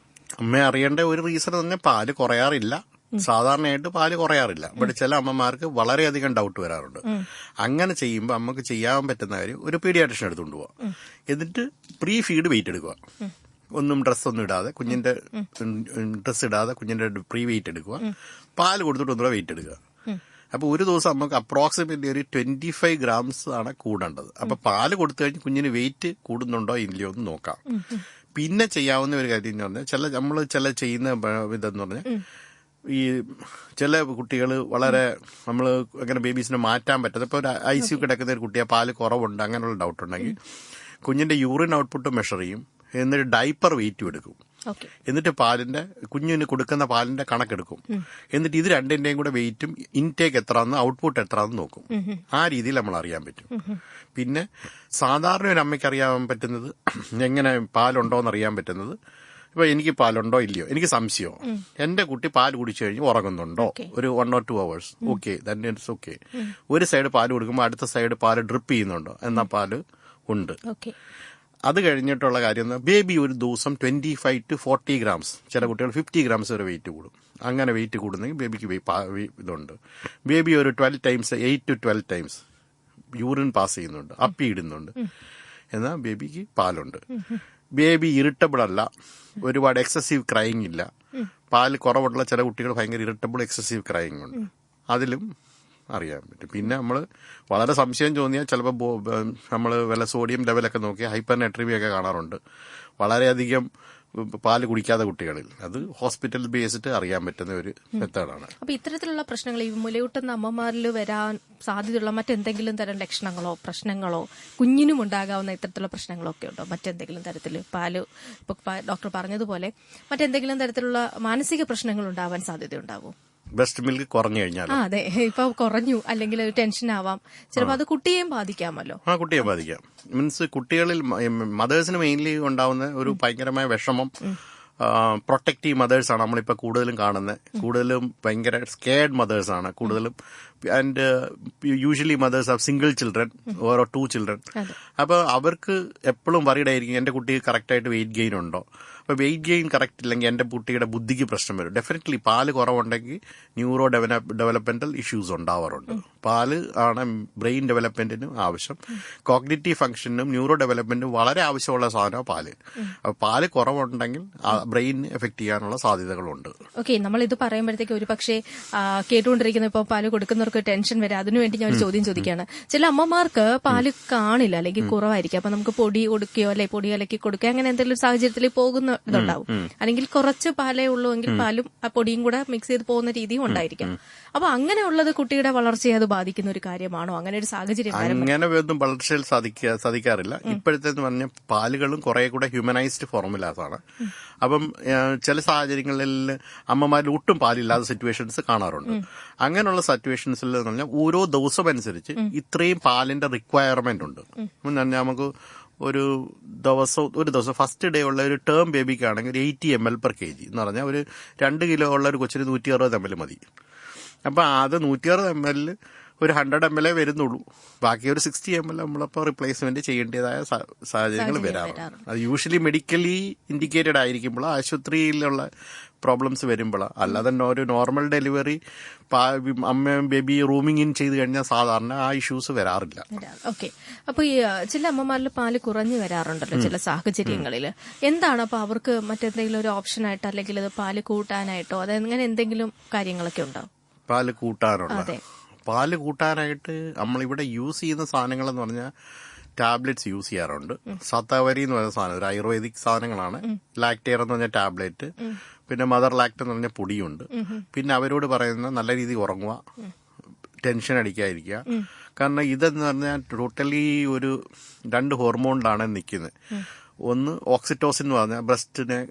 അമ്മ അറിയേണ്ട ഒരു റീസൺ തന്നെ പാല് കുറയാറില്ല. സാധാരണയായിട്ട് പാല് കുറയാറില്ല. ഇവിടെ ചില അമ്മമാർക്ക് വളരെയധികം ഡൗട്ട് വരാറുണ്ട്. അങ്ങനെ ചെയ്യുമ്പോൾ അമ്മക്ക് ചെയ്യാൻ പറ്റുന്ന കാര്യം ഒരു പീഡിയാട്രിഷ്യൻ എടുത്തുകൊണ്ട് പോവാം. എന്നിട്ട് പ്രീ ഫീഡ് വെയിറ്റ് എടുക്കുക. ഡ്രസ്സൊന്നും ഇടാതെ, കുഞ്ഞിന്റെ ഡ്രസ്സ് ഇടാതെ കുഞ്ഞിന്റെ പ്രീ വെയിറ്റ് എടുക്കുക. പാല് കൊടുത്തിട്ട് ഒന്നുകൂടെ വെയിറ്റ് എടുക്കുക. അപ്പൊ ഒരു ദിവസം നമുക്ക് അപ്രോക്സിമേറ്റ്ലി ഒരു 25 grams ആണ് കൂടേണ്ടത്. അപ്പൊ പാല് കൊടുത്തു കഴിഞ്ഞ് കുഞ്ഞിന് വെയിറ്റ് കൂടുന്നുണ്ടോ ഇല്ലയോ എന്ന് നോക്കാം. പിന്നെ ചെയ്യാവുന്ന ഒരു കാര്യം എന്ന് പറഞ്ഞാൽ നമ്മൾ ചില ചെയ്യുന്ന ഇതെന്ന് പറഞ്ഞാൽ ഈ ചില കുട്ടികൾ വളരെ നമ്മൾ അങ്ങനെ ബേബീസിനെ മാറ്റാൻ പറ്റാതെ ഇപ്പോൾ ഒരു ICU കിടക്കുന്ന ഒരു കുട്ടിയെ പാല് കുറവുണ്ട് അങ്ങനെയുള്ള ഡൗട്ട് ഉണ്ടെങ്കിൽ കുഞ്ഞിന്റെ യൂറിൻ ഔട്ട്പുട്ട് മെഷർ ചെയ്യും, എന്നിട്ട് ഡൈപ്പർ വെയിറ്റും എടുക്കും, എന്നിട്ട് കുഞ്ഞിന് കൊടുക്കുന്ന പാലിന്റെ കണക്കെടുക്കും, എന്നിട്ട് ഇത് രണ്ടിന്റെയും കൂടെ വെയിറ്റും ഇൻടേക്ക് എത്രയാണെന്ന് ഔട്ട്പുട്ട് എത്രയാണെന്ന് നോക്കും. ആ രീതിയിൽ നമ്മൾ അറിയാൻ പറ്റും. പിന്നെ സാധാരണ ഒരു അമ്മയ്ക്ക് അറിയാൻ പറ്റുന്നത് എങ്ങനെ പാലുണ്ടോ എന്ന് അറിയാൻ പറ്റുന്നത്, ഇപ്പൊ എനിക്ക് പാലുണ്ടോ ഇല്ലയോ, എനിക്ക് സംശയമോ, എന്റെ കുട്ടി പാൽ കുടിച്ചു കഴിഞ്ഞ് ഉറങ്ങുന്നുണ്ടോ ഒരു 1 or 2 hours, okay, that it's okay. ഒരു സൈഡ് പാല് കൊടുക്കുമ്പോൾ അടുത്ത സൈഡ് പാല് ഡ്രിപ്പ് ചെയ്യുന്നുണ്ടോ എന്നാ പാല് ഉണ്ട്. അത് കഴിഞ്ഞിട്ടുള്ള കാര്യം ബേബി ഒരു ദിവസം 25 to 40 grams, ചില കുട്ടികൾ 50 grams വരെ വെയിറ്റ് കൂടും. അങ്ങനെ വെയിറ്റ് കൂടുന്നെങ്കിൽ ബേബിക്ക് ഇതുണ്ട്. ബേബി ഒരു 12 times 8 to 12 times urine pass ചെയ്യുന്നുണ്ട്, അപ്പി ഇടുന്നുണ്ട്, എന്നാൽ ബേബിക്ക് പാലുണ്ട്. ബേബി ഇറിറ്റബിൾ അല്ല, ഒരുപാട് എക്സസീവ് ക്രൈയിങ് ഇല്ല. പാല് കുറവുള്ള ചില കുട്ടികൾ ഭയങ്കര ഇറിറ്റബിൾ എക്സസീവ് ക്രൈയിങ് ഉണ്ട്, അതിലും അറിയാൻ പറ്റും. പിന്നെ നമ്മൾ വളരെ സംശയം തോന്നിയാൽ ചിലപ്പോൾ നമ്മൾ വല്ല സോഡിയം ലെവലൊക്കെ നോക്കി ഹൈപ്പർനെട്രീമിയ ഒക്കെ കാണാറുണ്ട് വളരെയധികം പാല് കുടിക്കാത്ത കുട്ടികളിൽ. അത് ഹോസ്പിറ്റൽ ബേസ്ഡ് അറിയാൻ പറ്റുന്ന ഒരു മെത്തേഡാണ്. അപ്പൊ ഇത്തരത്തിലുള്ള പ്രശ്നങ്ങൾ ഈ മുലയൂട്ടുന്ന അമ്മമാരിൽ വരാൻ സാധ്യതയുള്ള മറ്റെന്തെങ്കിലും തരം ലക്ഷണങ്ങളോ പ്രശ്നങ്ങളോ കുഞ്ഞിനും ഉണ്ടാകാവുന്ന ഇത്തരത്തിലുള്ള പ്രശ്നങ്ങളോ ഒക്കെ ഉണ്ടോ? മറ്റെന്തെങ്കിലും തരത്തിൽ പാല് ഇപ്പൊ ഡോക്ടർ പറഞ്ഞതുപോലെ മറ്റെന്തെങ്കിലും തരത്തിലുള്ള മാനസിക പ്രശ്നങ്ങൾ ഉണ്ടാവാൻ സാധ്യതയുണ്ടാവും? ബ്രസ്റ്റ് മിൽക്ക് കുറഞ്ഞു കഴിഞ്ഞാൽ അതെ, ഇപ്പൊ കുറഞ്ഞു അല്ലെങ്കിൽ ഒരു ടെൻഷൻ ആവാം, ചിലപ്പോൾ അത് കുട്ടിയെയും ബാധിക്കാമല്ലോ. കുട്ടിയെ ബാധിക്കാം. മീൻസ് കുട്ടികളിൽ മദേഴ്സിന് മെയിൻലി ഉണ്ടാവുന്ന ഒരു ഭയങ്കരമായ വിഷമം പ്രൊട്ടക്റ്റീവ് മദേഴ്സാണ് നമ്മളിപ്പോൾ കൂടുതലും കാണുന്നത്. കൂടുതലും ഭയങ്കര സ്കേർഡ് മദേഴ്സാണ് കൂടുതലും. And usually mothers are single children or 2 children. അപ്പോൾ അവർക്ക് എപ്പോഴും വറീഡായിരിക്കും എൻ്റെ കുട്ടിക്ക് കറക്റ്റായിട്ട് വെയിറ്റ് ഗെയിൻ ഉണ്ടോ. അപ്പോൾ വെയിറ്റ് ഗെയിൻ കറക്റ്റ് ഇല്ലെങ്കിൽ എൻ്റെ കുട്ടിയുടെ ബുദ്ധിക്ക് പ്രശ്നം വരും. ഡെഫിനറ്റ്ലി പാല് കുറവുണ്ടെങ്കിൽ ന്യൂറോ ഡെവലപ്മെന്റൽ ഇഷ്യൂസ് ഉണ്ടാവാറുണ്ട്. പാല് ആണ് ബ്രെയിൻ ഡെവലപ്മെന്റിനും ആവശ്യം, കോഗ്നിറ്റീവ് ഫംഗ്ഷനും ന്യൂറോ ഡെവലപ്മെന്റിനും വളരെ ആവശ്യമുള്ള സാധനമാണ് പാല്. അപ്പോൾ പാല് കുറവുണ്ടെങ്കിൽ ബ്രെയിനിന് എഫക്ട് ചെയ്യാനുള്ള സാധ്യതകളുണ്ട്. ഓക്കെ, നമ്മൾ ഇത് പറയുമ്പോഴത്തേക്ക് ഒരു പക്ഷേ കേട്ടുകൊണ്ടിരിക്കുന്ന ഇപ്പോൾ പാല് കൊടുക്കുന്നവർക്ക് ടെൻഷൻ വരാം. അതിനുവേണ്ടി ഞാൻ ഒരു ചോദ്യം ചോദിക്കുകയാണ്. ചില അമ്മമാർക്ക് പാല് കാണില്ല അല്ലെങ്കിൽ കുറവായിരിക്കും, അപ്പൊ നമുക്ക് പൊടി കൊടുക്കുകയോ അല്ലെ പൊടി കലക്കി കൊടുക്കുകയോ അങ്ങനെ എന്തെങ്കിലും സാഹചര്യത്തിൽ പോകുന്ന ഇതുണ്ടാവും. അല്ലെങ്കിൽ കുറച്ച് പാലേ ഉള്ളൂ എങ്കിൽ പാലും ആ പൊടിയും കൂടെ മിക്സ് ചെയ്ത് പോകുന്ന രീതിയും ഉണ്ടായിരിക്കാം. അപ്പൊ അങ്ങനെയുള്ളത് കുട്ടിയുടെ വളർച്ചയെ അത് ബാധിക്കുന്ന ഒരു കാര്യമാണോ? അങ്ങനെ ഒരു സാഹചര്യം അങ്ങനെ ഒന്നും വളർച്ചയിൽ സാധിക്കാറില്ല. ഇപ്പോഴത്തെ പറഞ്ഞ പാലുകളും കുറെ കൂടെ ഹ്യൂമനൈസ്ഡ് ഫോർമുലാസാണ്. അപ്പം ചില സാഹചര്യങ്ങളിൽ അമ്മമാരിൽ ഒട്ടും പാലില്ലാത്ത സിറ്റുവേഷൻസ് കാണാറുണ്ട്. അങ്ങനെയുള്ള സിറ്റുവേഷൻസിൽ എന്ന് പറഞ്ഞാൽ ഓരോ ദിവസം അനുസരിച്ച് ഇത്രയും പാലിന്റെ റിക്വയർമെന്റ് ഉണ്ട്. നമുക്ക് ഒരു ദിവസം ഫസ്റ്റ് ഡേ ഉള്ള ഒരു ടേം ബേബിക്കാണെങ്കിൽ 80 ml per kg എന്ന് പറഞ്ഞാൽ ഒരു 2 കിലോ ഉള്ള ഒരു കൊച്ചിന് 160 ml മതി. അപ്പം അത് 160 ml ഒരു 100 ml വരുന്നുള്ളൂ. ബാക്കി ഒരു 60 ml നമ്മളപ്പോൾ റിപ്ലേസ്മെന്റ് ചെയ്യേണ്ടതായ സാഹചര്യങ്ങൾ വരാറുണ്ട്. അത് യൂഷ്വലി മെഡിക്കലി ഇൻഡിക്കേറ്റഡ് ആയിരിക്കുമ്പോൾ ആശുപത്രിയിലുള്ള പ്രോബ്ലംസ് വരുമ്പോഴാണ്. അല്ലാതെ ഒരു നോർമൽ ഡെലിവറി അമ്മയും ബേബി റൂമിങ് ഇൻ ചെയ്ത് കഴിഞ്ഞാൽ സാധാരണ ആ ഇഷ്യൂസ് വരാറില്ല. ഓക്കെ, അപ്പൊ ഈ ചില അമ്മമാരിൽ പാല് കുറഞ്ഞു വരാറുണ്ടല്ലോ ചില സാഹചര്യങ്ങളിൽ. എന്താണ് അപ്പൊ അവർക്ക് മറ്റെന്തെങ്കിലും ഒരു ഓപ്ഷൻ ആയിട്ട് അല്ലെങ്കിൽ അത് പാല് കൂട്ടാനായിട്ടോ അതങ്ങനെ എന്തെങ്കിലും കാര്യങ്ങളൊക്കെ ഉണ്ടോ? പാല് കൂട്ടാനായിട്ട് നമ്മളിവിടെ യൂസ് ചെയ്യുന്ന സാധനങ്ങൾ എന്ന് പറഞ്ഞാൽ ടാബ്ലറ്റ്സ് യൂസ് ചെയ്യാറുണ്ട്. സത്താവരി എന്ന് പറയുന്ന സാധനം ഒരു ആയുർവേദിക് സാധനങ്ങളാണ്. ലാക്ടെയർ എന്ന് പറഞ്ഞ ടാബ്ലറ്റ്, പിന്നെ മദർ ലാക്ട് എന്ന് പറഞ്ഞ പൊടിയുണ്ട്. പിന്നെ അവരോട് പറയുന്ന നല്ല രീതിയിൽ ഉറങ്ങുക, ടെൻഷൻ അടിക്കാതിരിക്കുക. കാരണം ഇതെന്ന് പറഞ്ഞാൽ ടോട്ടലി ഒരു 2 ഹോർമോണിലാണ് നിൽക്കുന്നത്. ഒന്ന് ഓക്സിറ്റോസിൻ എന്ന് പറഞ്ഞാൽ ബ്രസ്റ്റിനെ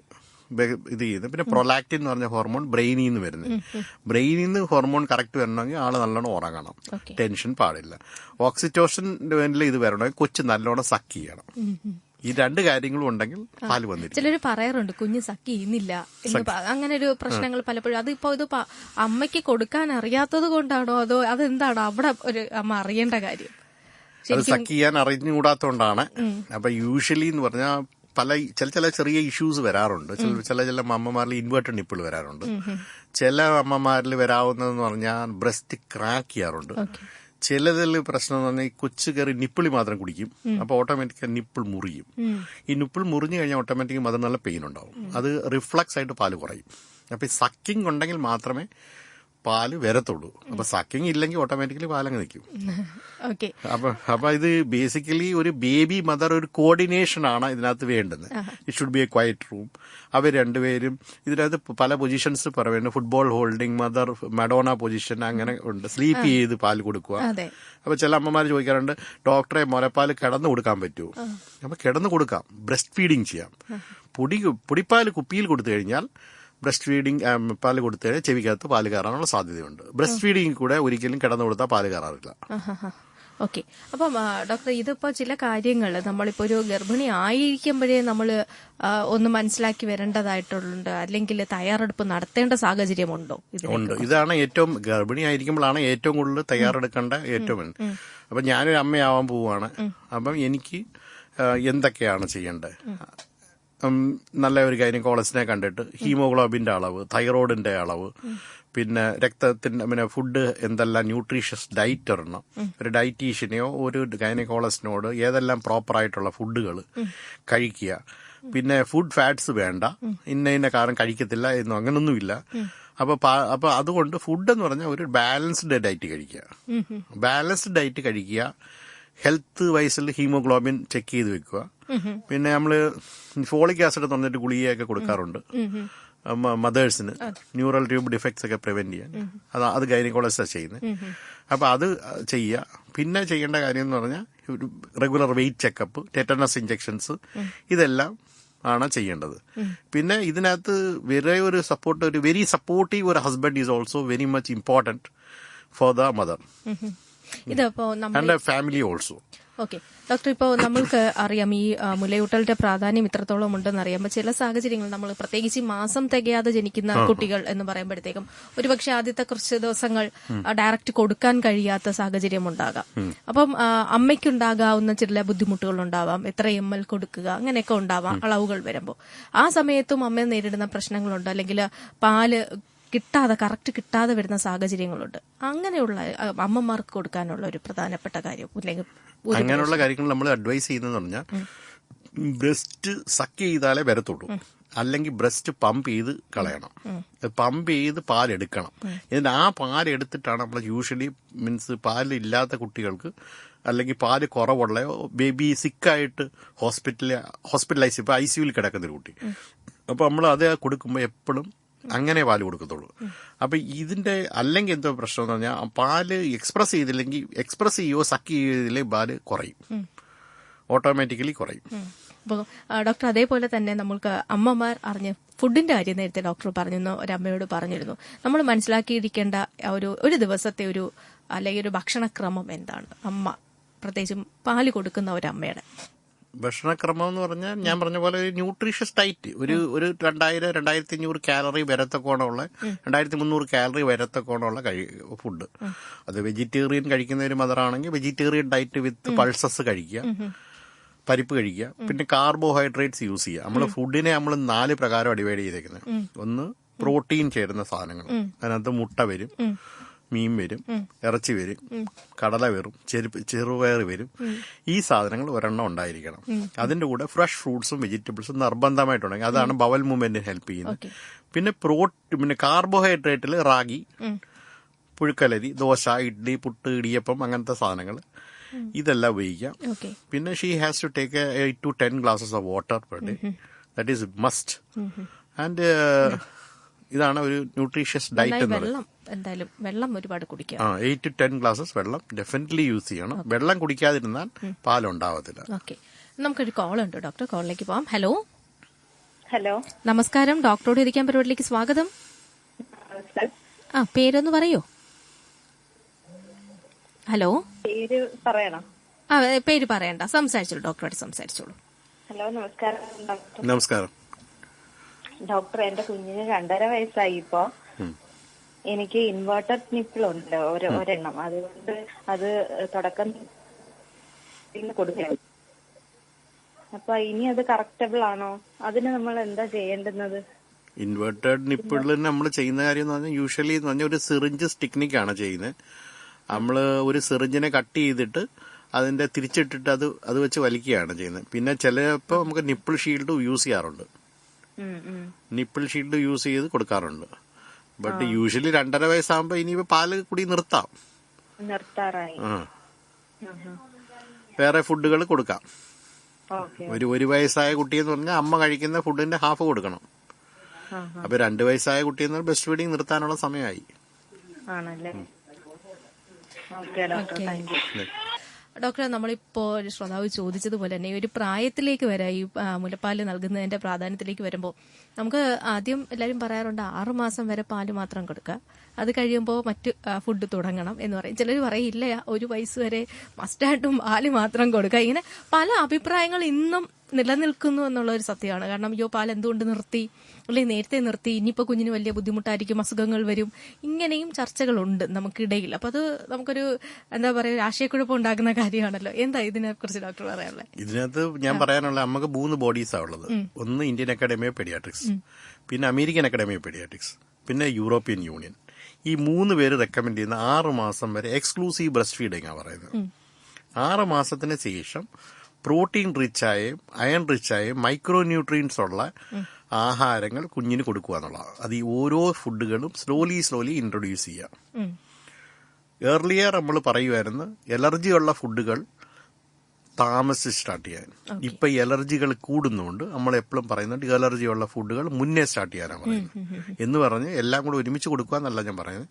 ഇത് ചെയ്യുന്നത്, പിന്നെ പ്രൊലാക്റ്റിൻ എന്ന് പറഞ്ഞ ഹോർമോൺ ബ്രെയിനിൽ നിന്ന് വരുന്നത്. ബ്രെയിനിൽ നിന്ന് ഹോർമോൺ കറക്റ്റ് വരണമെങ്കിൽ ആള് നല്ലോണം ഉറങ്ങണം, ടെൻഷൻ പാടില്ല. ഓക്സിറ്റോസിന്റെ ഇത് വരണമെങ്കിൽ കൊച്ചു നല്ലോണം സക്ക് ചെയ്യണം. ഈ 2 കാര്യങ്ങളും ഉണ്ടെങ്കിൽ പാല് വന്നിരിക്കും. ചിലർ പറയാറുണ്ട് കുഞ്ഞ് സക്ക് ചെയ്യുന്നില്ല, അങ്ങനെ ഒരു പ്രശ്നങ്ങൾ പലപ്പോഴും. അതിപ്പോ ഇത് അമ്മയ്ക്ക് കൊടുക്കാൻ അറിയാത്തത് കൊണ്ടാണോ അതോ അതെന്താണോ അവിടെ ഒരു അമ്മ അറിയേണ്ട കാര്യം? അത് സക്ക് ചെയ്യാൻ അറിഞ്ഞുകൂടാത്തോണ്ടാണ്. അപ്പൊ യൂഷ്വലി എന്ന് പറഞ്ഞാൽ ചില ചെറിയ ഇഷ്യൂസ് വരാറുണ്ട്. ചില അമ്മമാരിൽ ഇൻവേർട്ടഡ് നിപ്പിൾ വരാറുണ്ട്. ചില അമ്മമാരിൽ വരാവുന്നതെന്ന് പറഞ്ഞാൽ ബ്രസ്റ്റ് ക്രാക്ക് ചെയ്യാറുണ്ട്. ചിലതിൽ പ്രശ്നം എന്ന് പറഞ്ഞാൽ ഈ കൊച്ചു കയറി നിപ്പിളി മാത്രം കുടിക്കും. അപ്പൊ ഓട്ടോമാറ്റിക്കായി നിപ്പിൾ മുറിയും. ഈ നിപ്പിൾ മുറിഞ്ഞു കഴിഞ്ഞാൽ ഓട്ടോമാറ്റിക്കും അത് നല്ല പെയിൻ ഉണ്ടാവും. അത് റിഫ്ലക്സ് ആയിട്ട് പാല് കുറയും. അപ്പൊ ഈ സക്കിങ് ഉണ്ടെങ്കിൽ മാത്രമേ പാല് വരത്തുള്ളൂ. അപ്പൊ സക്കിങ് ഇല്ലെങ്കിൽ ഓട്ടോമാറ്റിക്കലി പാലങ്ങ് നിൽക്കും. ഓക്കെ. അപ്പൊ ഇത് ബേസിക്കലി ഒരു ബേബി മദർ ഒരു കോർഡിനേഷൻ ആണ് ഇതിനകത്ത് വേണ്ടത്. It should be a quiet room. അവർ രണ്ടുപേരും ഇതിനകത്ത് പല പൊസിഷൻസ് പറയുന്നത്. Football holding mother, Madonna position, അങ്ങനെ ഉണ്ട്. സ്ലീപ്പ് ചെയ്ത് പാല് കൊടുക്കുക. അപ്പൊ ചില അമ്മമാർ ചോദിക്കാറുണ്ട്, ഡോക്ടറെ മുലപ്പാല് കിടന്നു കൊടുക്കാൻ പറ്റുമോ? അപ്പൊ കിടന്നു കൊടുക്കാം, ബ്രസ്റ്റ് ഫീഡിങ് ചെയ്യാം. പൊടിപ്പാല് കുപ്പിയിൽ കൊടുത്തു കഴിഞ്ഞാൽ ബ്രസ്റ്റ് ഫീഡിങ് പാല് കൊടുത്തു കഴിഞ്ഞാൽ ചെവിക്കകത്ത് പാല് കയറാനുള്ള സാധ്യതയുണ്ട്. ബ്രസ്റ്റ് ഫീഡിങ് കൂടെ ഒരിക്കലും കിടന്നു കൊടുത്താൽ പാല് കയറാറില്ല. ഓക്കെ. അപ്പം ഡോക്ടർ, ഇതിപ്പോ ചില കാര്യങ്ങൾ നമ്മളിപ്പോ ഒരു ഗർഭിണി ആയിരിക്കുമ്പോഴേ നമ്മൾ ഒന്ന് മനസ്സിലാക്കി വരേണ്ടതായിട്ടുണ്ട്, അല്ലെങ്കിൽ തയ്യാറെടുപ്പ് നടത്തേണ്ട സാഹചര്യമുണ്ടോ? ഉണ്ട്. ഇതാണ് ഏറ്റവും ഗർഭിണി ആയിരിക്കുമ്പോഴാണ് ഏറ്റവും കൂടുതൽ തയ്യാറെടുക്കേണ്ട ഏറ്റവും. അപ്പൊ ഞാനൊരു അമ്മയാവാൻ പോവുകയാണ്. അപ്പം എനിക്ക് എന്തൊക്കെയാണ് ചെയ്യേണ്ടത്? നല്ല ഒരു ഗൈനക്കോളജിസ്റ്റിനെ കണ്ടിട്ട് ഹീമോഗ്ലോബിന്റെ അളവ്, തൈറോയിഡിന്റെ അളവ്, പിന്നെ രക്തത്തിന്റെ, പിന്നെ ഫുഡ് എന്തെല്ലാം ന്യൂട്രീഷ്യസ് ഡയറ്റ് ഇടണം. ഒരു ഡയറ്റീഷ്യനെയോ ഒരു ഗൈനക്കോളജിസ്റ്റിനോട് ഏതെല്ലാം പ്രോപ്പർ ആയിട്ടുള്ള ഫുഡുകൾ കഴിക്കുക. പിന്നെ ഫുഡ് ഫാറ്റ്സ് വേണ്ട, ഇന്ന കാരണം കഴിക്കത്തില്ല എന്നും അങ്ങനൊന്നുമില്ല. അപ്പൊ അതുകൊണ്ട് ഫുഡ് എന്ന് പറഞ്ഞാൽ ഒരു ബാലൻസ്ഡ് ഡയറ്റ് കഴിക്കുക. ബാലൻസ്ഡ് ഡയറ്റ് കഴിക്കുക. ഹെൽത്ത് വൈസിൽ ഹീമോഗ്ലോബിൻ ചെക്ക് ചെയ്ത് വെക്കുക. പിന്നെ നമ്മള് ഫോളിക് ആസിഡ് തന്നിട്ട് ഗുളികയൊക്കെ കൊടുക്കാറുണ്ട് മദേഴ്സിന്, ന്യൂറൽ ട്യൂബ് ഡിഫക്ട്സ് ഒക്കെ പ്രിവെന്റ് ചെയ്യാൻ. അത് ഗൈനക്കോളജിസ്റ്റാണ് ചെയ്യുന്നത്. അപ്പൊ അത് ചെയ്യുക. പിന്നെ ചെയ്യേണ്ട കാര്യം എന്ന് പറഞ്ഞാൽ regular weight checkup, tetanus injections, ഇതെല്ലാം ആണ് ചെയ്യേണ്ടത്. പിന്നെ ഇതിനകത്ത് ഒരു വെരി സപ്പോർട്ടീവ് ഒരു husband is also very much important for the mother and family also. Okay doctor, ഇപ്പോൾ നമ്മൾക്ക് അറിയാം ഈ മുലയൂട്ടലിന്റെ പ്രാധാന്യം ഇത്രത്തോളം ഉണ്ടെന്ന് അറിയാം. ചില സാഹചര്യങ്ങൾ നമ്മൾ പ്രത്യേകിച്ച് മാസം തികയാതെ ജനിക്കുന്ന കുട്ടികൾ എന്ന് പറയുമ്പോഴത്തേക്കും ഒരുപക്ഷെ ആദ്യത്തെ കുറച്ച് ദിവസങ്ങൾ ഡയറക്റ്റ് കൊടുക്കാൻ കഴിയാത്ത സാഹചര്യം ഉണ്ടാകാം. അപ്പം അമ്മയ്ക്കുണ്ടാകാവുന്ന ചില ബുദ്ധിമുട്ടുകൾ ഉണ്ടാവാം. എത്ര ml കൊടുക്കുക, അങ്ങനെയൊക്കെ ഉണ്ടാവാം അളവുകൾ വരുമ്പോൾ. ആ സമയത്തും അമ്മ നേരിടുന്ന പ്രശ്നങ്ങളുണ്ട്, അല്ലെങ്കിൽ പാല് കറക്റ്റ് കിട്ടാതെ വരുന്ന സാഹചര്യങ്ങളുണ്ട്. അങ്ങനെയുള്ള അമ്മമാർക്ക് കൊടുക്കാനുള്ള ഒരു പ്രധാനപ്പെട്ട കാര്യം, അല്ലെങ്കിൽ അങ്ങനെയുള്ള കാര്യങ്ങൾ നമ്മൾ അഡ്വൈസ് ചെയ്യുന്നതെന്ന് പറഞ്ഞാൽ ബ്രസ്റ്റ് സക്ക് ചെയ്താലേ വരത്തുള്ളൂ, അല്ലെങ്കിൽ ബ്രസ്റ്റ് പമ്പ് ചെയ്ത് കളയണം. പമ്പ് ചെയ്ത് പാലെടുക്കണം. എന്നിട്ട് ആ പാലെടുത്തിട്ടാണ് നമ്മൾ യൂഷ്വലി മീൻസ് പാലില്ലാത്ത കുട്ടികൾക്ക്, അല്ലെങ്കിൽ പാല് കുറവുള്ള ബേബി സിക്കായിട്ട് ഹോസ്പിറ്റലൈസ്, ഇപ്പൊ ICUവിൽ കിടക്കുന്ന ഒരു കുട്ടി, അപ്പൊ നമ്മൾ അത് കൊടുക്കുമ്പോൾ എപ്പോഴും അങ്ങനെ പാല് കൊടുക്കത്തുള്ളൂ. അപ്പൊ ഇതിന്റെ അല്ലെങ്കിൽ എന്തോ പ്രശ്നം എന്ന് പറഞ്ഞാൽ പാല് എക്സ്പ്രസ് ചെയ്യുകയോ സക്ക് ചെയ്തില്ലേ പാല് കുറയും, ഓട്ടോമാറ്റിക്കലി കുറയും. അപ്പോൾ ഡോക്ടർ, അതേപോലെ തന്നെ നമ്മൾക്ക് അമ്മമാർ അറിഞ്ഞ് ഫുഡിന്റെ കാര്യം നേരത്തെ ഡോക്ടർ പറഞ്ഞിരുന്നു, ഒരമ്മയോട് പറഞ്ഞിരുന്നു. നമ്മൾ മനസ്സിലാക്കിയിരിക്കേണ്ട ഒരു ദിവസത്തെ അല്ലെങ്കിൽ ഒരു ഭക്ഷണക്രമം എന്താണ്? അമ്മ പ്രത്യേകിച്ചും പാല് കൊടുക്കുന്ന ഒരമ്മയുടെ ഭക്ഷണക്രമം എന്ന് പറഞ്ഞാൽ ഞാൻ പറഞ്ഞ പോലെ ഒരു ന്യൂട്രീഷ്യസ് ഡയറ്റ്, ഒരു 2000-2500 കാലറി വരത്തക്കോണമുള്ള, 2300 കാലറി വരത്തക്കോണമുള്ള ഫുഡ്. അത് വെജിറ്റേറിയൻ കഴിക്കുന്ന ഒരു മദറാണെങ്കിൽ വെജിറ്റേറിയൻ ഡയറ്റ് വിത്ത് പൾസസ് കഴിക്കുക, പരിപ്പ് കഴിക്കുക. പിന്നെ കാർബോഹൈഡ്രേറ്റ്സ് യൂസ് ചെയ്യുക. നമ്മൾ ഫുഡിനെ നമ്മൾ 4 പ്രകാരം ഡിവൈഡ് ചെയ്തേക്കുന്നത്. ഒന്ന് പ്രോട്ടീൻ ചേരുന്ന സാധനങ്ങൾ, അതിനകത്ത് മുട്ട വരും, മീൻ വരും, ഇറച്ചി വരും, കടല വരും, ചെറുപയർ വരും. ഈ സാധനങ്ങൾ ഒരെണ്ണം ഉണ്ടായിരിക്കണം. അതിന്റെ കൂടെ ഫ്രഷ് ഫ്രൂട്ട്സും വെജിറ്റബിൾസും നിർബന്ധമായിട്ടുണ്ടെങ്കിൽ അതാണ് ബവൽ മൂവ്മെന്റിന് ഹെൽപ്പ് ചെയ്യുന്നത്. പിന്നെ കാർബോഹൈഡ്രേറ്റിൽ റാഗി, പുഴുക്കലരി, ദോശ, ഇഡ്ഡലി, പുട്ട്, ഇടിയപ്പം, അങ്ങനത്തെ സാധനങ്ങൾ, ഇതെല്ലാം ഉപയോഗിക്കാം. പിന്നെ she has to take 8 to 10 glasses of water per day. That is must. And ഇതാണ് ഒരു ന്യൂട്രീഷ്യസ് ഡയറ്റ് എന്ന് പറയുന്നത്. എന്തായാലും വെള്ളം ഒരുപാട് കുടിക്കുക. 8 to 10 glasses വെള്ളം ഡെഫിനറ്റ്ലി യൂസ് ചെയ്യണം. വെള്ളം കുടിക്കാതിരുന്നാൽ പാലുണ്ടാവത്തില്ല. ഓക്കെ, നമുക്കൊരു കോൾ ഉണ്ട് ഡോക്ടർ, കോളിലേക്ക് പോവാം. ഹലോ, നമസ്കാരം. ഡോക്ടറോട് ഇരിക്കാൻ പരിപാടിയിലേക്ക് സ്വാഗതം. പേരൊന്ന് പറയോ? ഹലോ, പേര് പറയണം? പേര് പറയണ്ട, സംസാരിച്ചോളൂ, ഡോക്ടറോട് സംസാരിച്ചോളൂ. ഹലോ, നമസ്കാരം ഡോക്ടർ. നമസ്കാരം ഡോക്ടർ. എന്റെ കുഞ്ഞിന് 2.5 വയസ്സായി. ഇപ്പോ എനിക്ക് ഇൻവേർട്ടഡ് നിപ്പിളുണ്ട് ഒരെണ്ണം, അതുകൊണ്ട് അത് തുടക്കം കൊടുക്കണം. അപ്പൊ ഇനി അത് കറക്റ്റബിൾ ആണോ? അതിന് നമ്മൾ എന്താ ചെയ്യേണ്ടുന്നത്? ഇൻവേർട്ടഡ് നിപ്പിളിന് നമ്മൾ ചെയ്യുന്ന കാര്യം എന്ന് പറഞ്ഞാൽ യൂഷ്വലി എന്ന് പറഞ്ഞാൽ ഒരു സിറിഞ്ച് ടെക്നിക്കാണ് ചെയ്യുന്നത്. നമ്മള് ഒരു സിറിഞ്ചിനെ കട്ട് ചെയ്തിട്ട് അതിന്റെ തിരിച്ചിട്ടിട്ട് അത് വെച്ച് വലിക്കുകയാണ് ചെയ്യുന്നത്. പിന്നെ ചിലപ്പോ നമുക്ക് നിപ്പിൾ ഷീൽഡ് യൂസ് ചെയ്യാറുണ്ട്, നിപ്പിൾ ഷീൽഡ് യൂസ് ചെയ്ത് കൊടുക്കാറുണ്ട്. ബട്ട് യൂഷ്വലി 2.5 വയസ്സാകുമ്പോ ഇനിയിപ്പോ പാല് കുടി നിർത്താറായി. വേറെ ഫുഡുകൾ കൊടുക്കാം. ഓക്കെ. ഒരു വയസ്സായ കുട്ടിയെന്ന് പറഞ്ഞാൽ അമ്മ കഴിക്കുന്ന ഫുഡിന്റെ ഹാഫ് കൊടുക്കണം. അപ്പൊ 2 വയസ്സായ കുട്ടിയെന്ന് ബ്രസ്റ്റ് ഫീഡിങ് നിർത്താനുള്ള സമയമായി. ആണല്ലേ? Okay doctor, thank you. ഡോക്ടറെ, നമ്മളിപ്പോ ഒരു ശ്രോതാവ് ചോദിച്ചതുപോലെ തന്നെ ഒരു പ്രായത്തിലേക്ക് വരാം, ഈ മുലപ്പാല് നൽകുന്നതിന്റെ പ്രാധാന്യത്തിലേക്ക് വരുമ്പോൾ നമുക്ക് ആദ്യം എല്ലാവരും പറയാറുണ്ട് 6 മാസം വരെ പാല് മാത്രം കൊടുക്കുക, അത് കഴിയുമ്പോൾ മറ്റു ഫുഡ് തുടങ്ങണം എന്ന് പറയും. ചിലർ പറയില്ല 1 വയസ്സ് വരെ മസ്റ്റായിട്ടും പാല് മാത്രം കൊടുക്കുക. ഇങ്ങനെ പല അഭിപ്രായങ്ങൾ ഇന്നും നിലനിൽക്കുന്നു എന്നുള്ള ഒരു സത്യമാണ്. കാരണം അയ്യോ പാൽ എന്തുകൊണ്ട് നിർത്തി, അല്ലെങ്കിൽ നേരത്തെ നിർത്തി, ഇനിയിപ്പോൾ കുഞ്ഞിന് വലിയ ബുദ്ധിമുട്ടായിരിക്കും, അസുഖങ്ങൾ വരും, ഇങ്ങനെയും ചർച്ചകളുണ്ട് നമുക്കിടയിൽ. അപ്പൊ അത് നമുക്കൊരു എന്താ പറയുക, ഒരു ആശയക്കുഴപ്പം ഉണ്ടാക്കുന്ന കാര്യമാണല്ലോ. എന്താ ഇതിനെ കുറിച്ച് ഡോക്ടർ പറയാനുള്ളത്? ഇതിനകത്ത് ഞാൻ പറയാനുള്ള നമുക്ക് 3 ബോഡീസാണ് ഉള്ളത്. ഒന്ന് ഇന്ത്യൻ അക്കാഡമി ഓഫ് പെഡിയാട്രിക്സ്, പിന്നെ അമേരിക്കൻ അക്കാഡമി ഓഫ് പെഡിയാട്രിക്സ്, പിന്നെ യൂറോപ്യൻ യൂണിയൻ. ഈ 3 പേര് റെക്കമെൻഡ് ചെയ്യുന്ന 6 മാസം വരെ എക്സ്ക്ലൂസീവ് ബ്രസ്റ്റ് ഫീഡിംഗ് ആണ് പറയുന്നത്. 6 മാസത്തിന് ശേഷം പ്രോട്ടീൻ റിച്ചായും അയൺ റിച്ചായും മൈക്രോ ന്യൂട്രിയൻസ് ഉള്ള ആഹാരങ്ങൾ കുഞ്ഞിന് കൊടുക്കുക എന്നുള്ളതാണ്. അത് ഈ ഓരോ ഫുഡുകളും സ്ലോലി ഇൻട്രൊഡ്യൂസ് ചെയ്യാം. ഏർലിയർ നമ്മൾ പറയുമായിരുന്നു എലർജി ഉള്ള ഫുഡുകൾ താമസിച്ച് സ്റ്റാർട്ട് ചെയ്യാൻ. ഇപ്പൊ എലർജികൾ കൂടുന്നുണ്ട്, നമ്മൾ എപ്പോഴും പറയുന്നുണ്ട് അലർജി ഉള്ള ഫുഡുകൾ മുന്നേ സ്റ്റാർട്ട് ചെയ്യാനാണ് പറയുന്നത്. എന്ന് പറഞ്ഞ് എല്ലാം കൂടെ ഒരുമിച്ച് കൊടുക്കുക എന്നല്ല ഞാൻ പറയുന്നത്.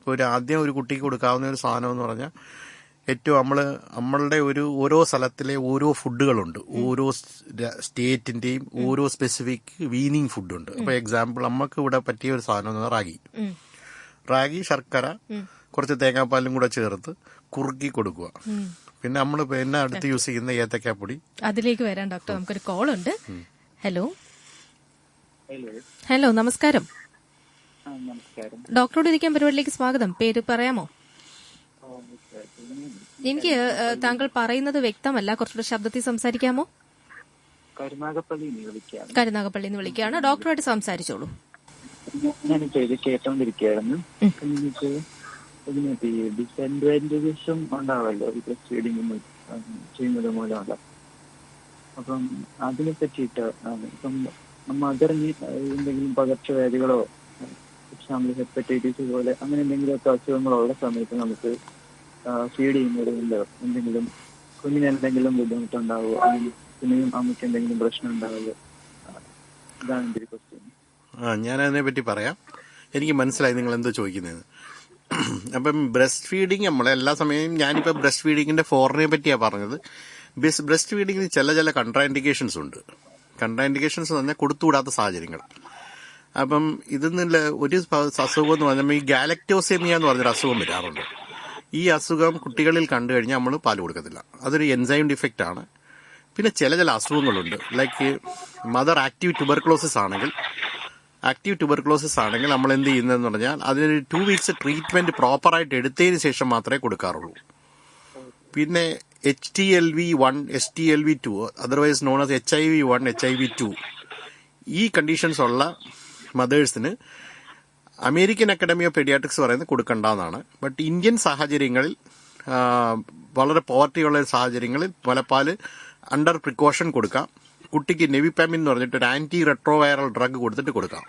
ഇപ്പൊ ആദ്യം ഒരു കുട്ടിക്ക് കൊടുക്കാവുന്ന ഒരു സാധനം എന്ന് പറഞ്ഞാൽ ഏറ്റവും നമ്മളുടെ ഓരോ സ്ഥലത്തിലെ ഓരോ ഫുഡുകളുണ്ട്, ഓരോ സ്റ്റേറ്റിന്റെയും ഓരോ സ്പെസിഫിക് വീനിങ് ഫുഡുണ്ട്. അപ്പൊ എക്സാമ്പിൾ നമുക്ക് ഇവിടെ പറ്റിയ ഒരു സാധനം എന്ന് പറഞ്ഞാൽ റാഗി ശർക്കര കുറച്ച് തേങ്ങാപ്പാലും കൂടെ ചേർത്ത് കുറുക്കി കൊടുക്കുക. പിന്നെ നമ്മൾ പിന്നെ അടുത്ത് യൂസ് ചെയ്യുന്ന ഏത്തക്കാപ്പൊടി. അതിലേക്ക് വരാം ഡോക്ടർ, നമുക്കൊരു കോൾ ഉണ്ട്. ഹലോ ഹലോ, നമസ്കാരം. ഡോക്ടറോട് ഇരിക്കാൻ പരിപാടിയിലേക്ക് സ്വാഗതം. പേര് പറയാമോ? എനിക്ക് താങ്കൾ പറയുന്നത് വ്യക്തമല്ല, കുറച്ചുകൂടെ ശബ്ദത്തിൽ സംസാരിക്കാമോ? കരുനാഗപ്പള്ളി നിന്ന് വിളിക്കുകയാണ്. ഡോക്ടറുമായിട്ട് സംസാരിച്ചോളൂ. ഞാനിപ്പോ ഇത് കേട്ടോണ്ടിരിക്കുകയായിരുന്നു. എനിക്ക് ഇതിനകത്ത് ഈ ഡിസഡ്വാൻറ്റേജസും ഉണ്ടാവല്ലോ ഈ ബ്രസ്റ്റ് ഫീഡിങ് ചെയ്യുന്നത് മൂലമുള്ള. അപ്പം അതിനെ പറ്റിയിട്ട് ഇപ്പം മദറിന് എന്തെങ്കിലും പകർച്ചവ്യാധികളോ എക്സാമ്പിൾ ഹെപ്പറ്റൈറ്റിസ് പോലെ അങ്ങനെ എന്തെങ്കിലുമൊക്കെ അസുഖങ്ങളുള്ള സമയത്ത് നമുക്ക് ഫീഡ് ചെയ്യുന്നതുകൊണ്ട് എന്തെങ്കിലും കുഞ്ഞിന് എന്തെങ്കിലും ബുദ്ധിമുട്ടുണ്ടാവുമോ, അല്ലെങ്കിൽ കുഞ്ഞിനും അമ്മയ്ക്ക് എന്തെങ്കിലും പ്രശ്നം ഉണ്ടാവുമോ? ഇതാണ് എൻ്റെ ഒരു ക്വസ്റ്റ്യൻ. ഞാനതിനെ പറ്റി പറയാം. എനിക്ക് മനസ്സിലായി നിങ്ങൾ എന്താ ചോദിക്കുന്നത്. അപ്പം ബ്രസ്റ്റ് ഫീഡിങ് എല്ലാ സമയവും ഞാനിപ്പോൾ ബ്രസ്റ്റ് ഫീഡിങ്ങിന്റെ ഫോറിനെ പറ്റിയാണ് പറഞ്ഞത്. ബ്രസ്റ്റ് ഫീഡിങ്ങിന് ചില കൺട്രാൻഡിക്കേഷൻസ് ഉണ്ട്. കൺട്രാൻഡിക്കേഷൻസ് എന്ന് പറഞ്ഞാൽ കൊടുത്തുകൂടാത്ത സാഹചര്യങ്ങൾ. അപ്പം ഇതിൽ ഒരു അസുഖം എന്ന് പറഞ്ഞാൽ ഈ ഗാലക്ടോസെമിയ എന്ന് പറഞ്ഞൊരു അസുഖം വരാറുണ്ട്. ഈ അസുഖം കുട്ടികളിൽ കണ്ടു കഴിഞ്ഞാൽ നമ്മൾ പാല് കൊടുക്കത്തില്ല. അതൊരു എൻസൈം ഡിഫക്റ്റ് ആണ്. പിന്നെ ചില അസുഖങ്ങളുണ്ട്, ലൈക്ക് മദർ ആക്റ്റീവ് ട്യൂബർക്ലോസിസ് ആണെങ്കിൽ നമ്മൾ എന്ത് ചെയ്യുന്നതെന്ന് പറഞ്ഞാൽ അതിനൊരു 2 വീക്സ് ട്രീറ്റ്മെന്റ് പ്രോപ്പറായിട്ട് എടുത്തതിന് ശേഷം മാത്രമേ കൊടുക്കാറുള്ളൂ. പിന്നെ HTLV1, HTLV2 otherwise known as HIV1, HIV2 ഈ കണ്ടീഷൻസ് ഉള്ള മദേഴ്സിന് അമേരിക്കൻ അക്കാഡമി ഓഫ് പെഡിയാട്രിക്സ് പറയുന്നത് കൊടുക്കണ്ടെന്നാണ്. ബട്ട് ഇന്ത്യൻ സാഹചര്യങ്ങളിൽ വളരെ പോവർട്ടിയുള്ള സാഹചര്യങ്ങളിൽ മുലപ്പാല് അണ്ടർ പ്രിക്കോഷൻ കൊടുക്കാം. കുട്ടിക്ക് നെവിപാമിൻ എന്ന് പറഞ്ഞിട്ട് ഒരു ആന്റി റെട്രോവൈറൽ ഡ്രഗ് കൊടുത്തിട്ട് കൊടുക്കാം.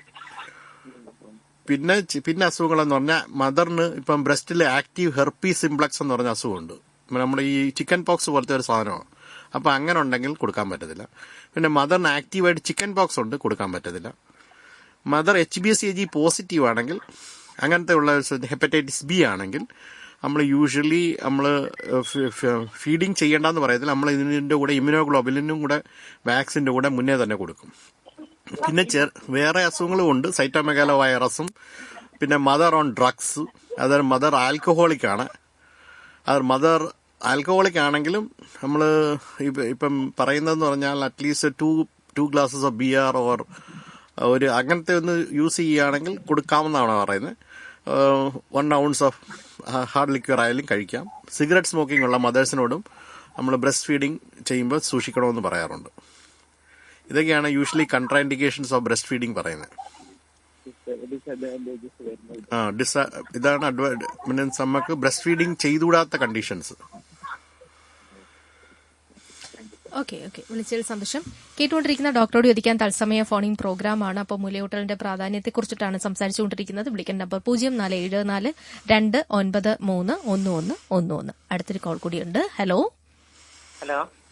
പിന്നെ അസുഖങ്ങളെന്ന് പറഞ്ഞാൽ മദറിന് ഇപ്പം ബ്രസ്റ്റിലെ ആക്റ്റീവ് ഹെർപ്പി സിംപ്ലക്സ് എന്ന് പറഞ്ഞ അസുഖമുണ്ട്. നമ്മുടെ ഈ ചിക്കൻ പോക്സ് പോലത്തെ ഒരു സാധനമാണ്. അപ്പം അങ്ങനെ ഉണ്ടെങ്കിൽ കൊടുക്കാൻ പറ്റത്തില്ല. പിന്നെ മദറിന് ആക്റ്റീവായിട്ട് ചിക്കൻ പോക്സ് ഉണ്ട്, കൊടുക്കാൻ പറ്റത്തില്ല. മദർ HbSAg പോസിറ്റീവ് ആണെങ്കിൽ, അങ്ങനത്തെ ഉള്ള ഹെപ്പറ്റൈറ്റിസ് ബി ആണെങ്കിൽ നമ്മൾ യൂഷ്വലി ഫീഡിങ് ചെയ്യേണ്ടെന്ന് പറയത്തില്ല. നമ്മൾ ഇതിൻ്റെ കൂടെ ഇമ്യൂണോഗ്ലോബുലിനും കൂടെ വാക്സിൻ്റെ കൂടെ മുന്നേ തന്നെ കൊടുക്കും. പിന്നെ വേറെ അസുഖങ്ങളും ഉണ്ട്, സൈറ്റോമെഗാലോ വൈറസും. പിന്നെ മദർ ഓൺ ഡ്രഗ്സ്, അതായത് മദർ ആൽക്കഹോളിക് ആണ്. മദർ ആൽക്കഹോളിക് ആണെങ്കിലും നമ്മൾ ഇപ്പം പറയുന്നതെന്ന് പറഞ്ഞാൽ at least 2 glasses of beer or ഒരു അങ്ങനത്തെ ഒന്ന് യൂസ് ചെയ്യുകയാണെങ്കിൽ കൊടുക്കാമെന്നാണ് പറയുന്നത്. 1 ounce ഓഫ് ഹാർഡ് ലിക്വർ ആയാലും കഴിക്കാം. സിഗരറ്റ് സ്മോക്കിംഗ് ഉള്ള മദേഴ്സിനോടും നമ്മൾ ബ്രസ്റ്റ് ഫീഡിങ് ചെയ്യുമ്പോൾ സൂക്ഷിക്കണമെന്ന് പറയാറുണ്ട്. ഇതൊക്കെയാണ് യൂഷ്വലി കൺട്രാൻഡിക്കേഷൻസ് ഓഫ് ബ്രസ്റ്റ് ഫീഡിങ് പറയുന്നത്. ഇതാണ് മീൻസ് നമുക്ക് ബ്രസ്റ്റ് ഫീഡിങ് ചെയ്തുകൂടാത്ത കണ്ടീഷൻസ്. ഓക്കെ വിളിച്ചതിൽ സന്തോഷം. കേട്ടുകൊണ്ടിരിക്കുന്ന ഡോക്ടറോട് ചോദിക്കാൻ തത്സമയ ഫോണിംഗ് പ്രോഗ്രാമാണ്. അപ്പോൾ മുലയൂട്ടലിന്റെ പ്രാധാന്യത്തെക്കുറിച്ചിട്ടാണ് സംസാരിച്ചുകൊണ്ടിരിക്കുന്നത്. വിളിക്കേണ്ട നമ്പർ 0474293111. അടുത്തൊരു കോൾ കൂടിയുണ്ട്. ഹലോ.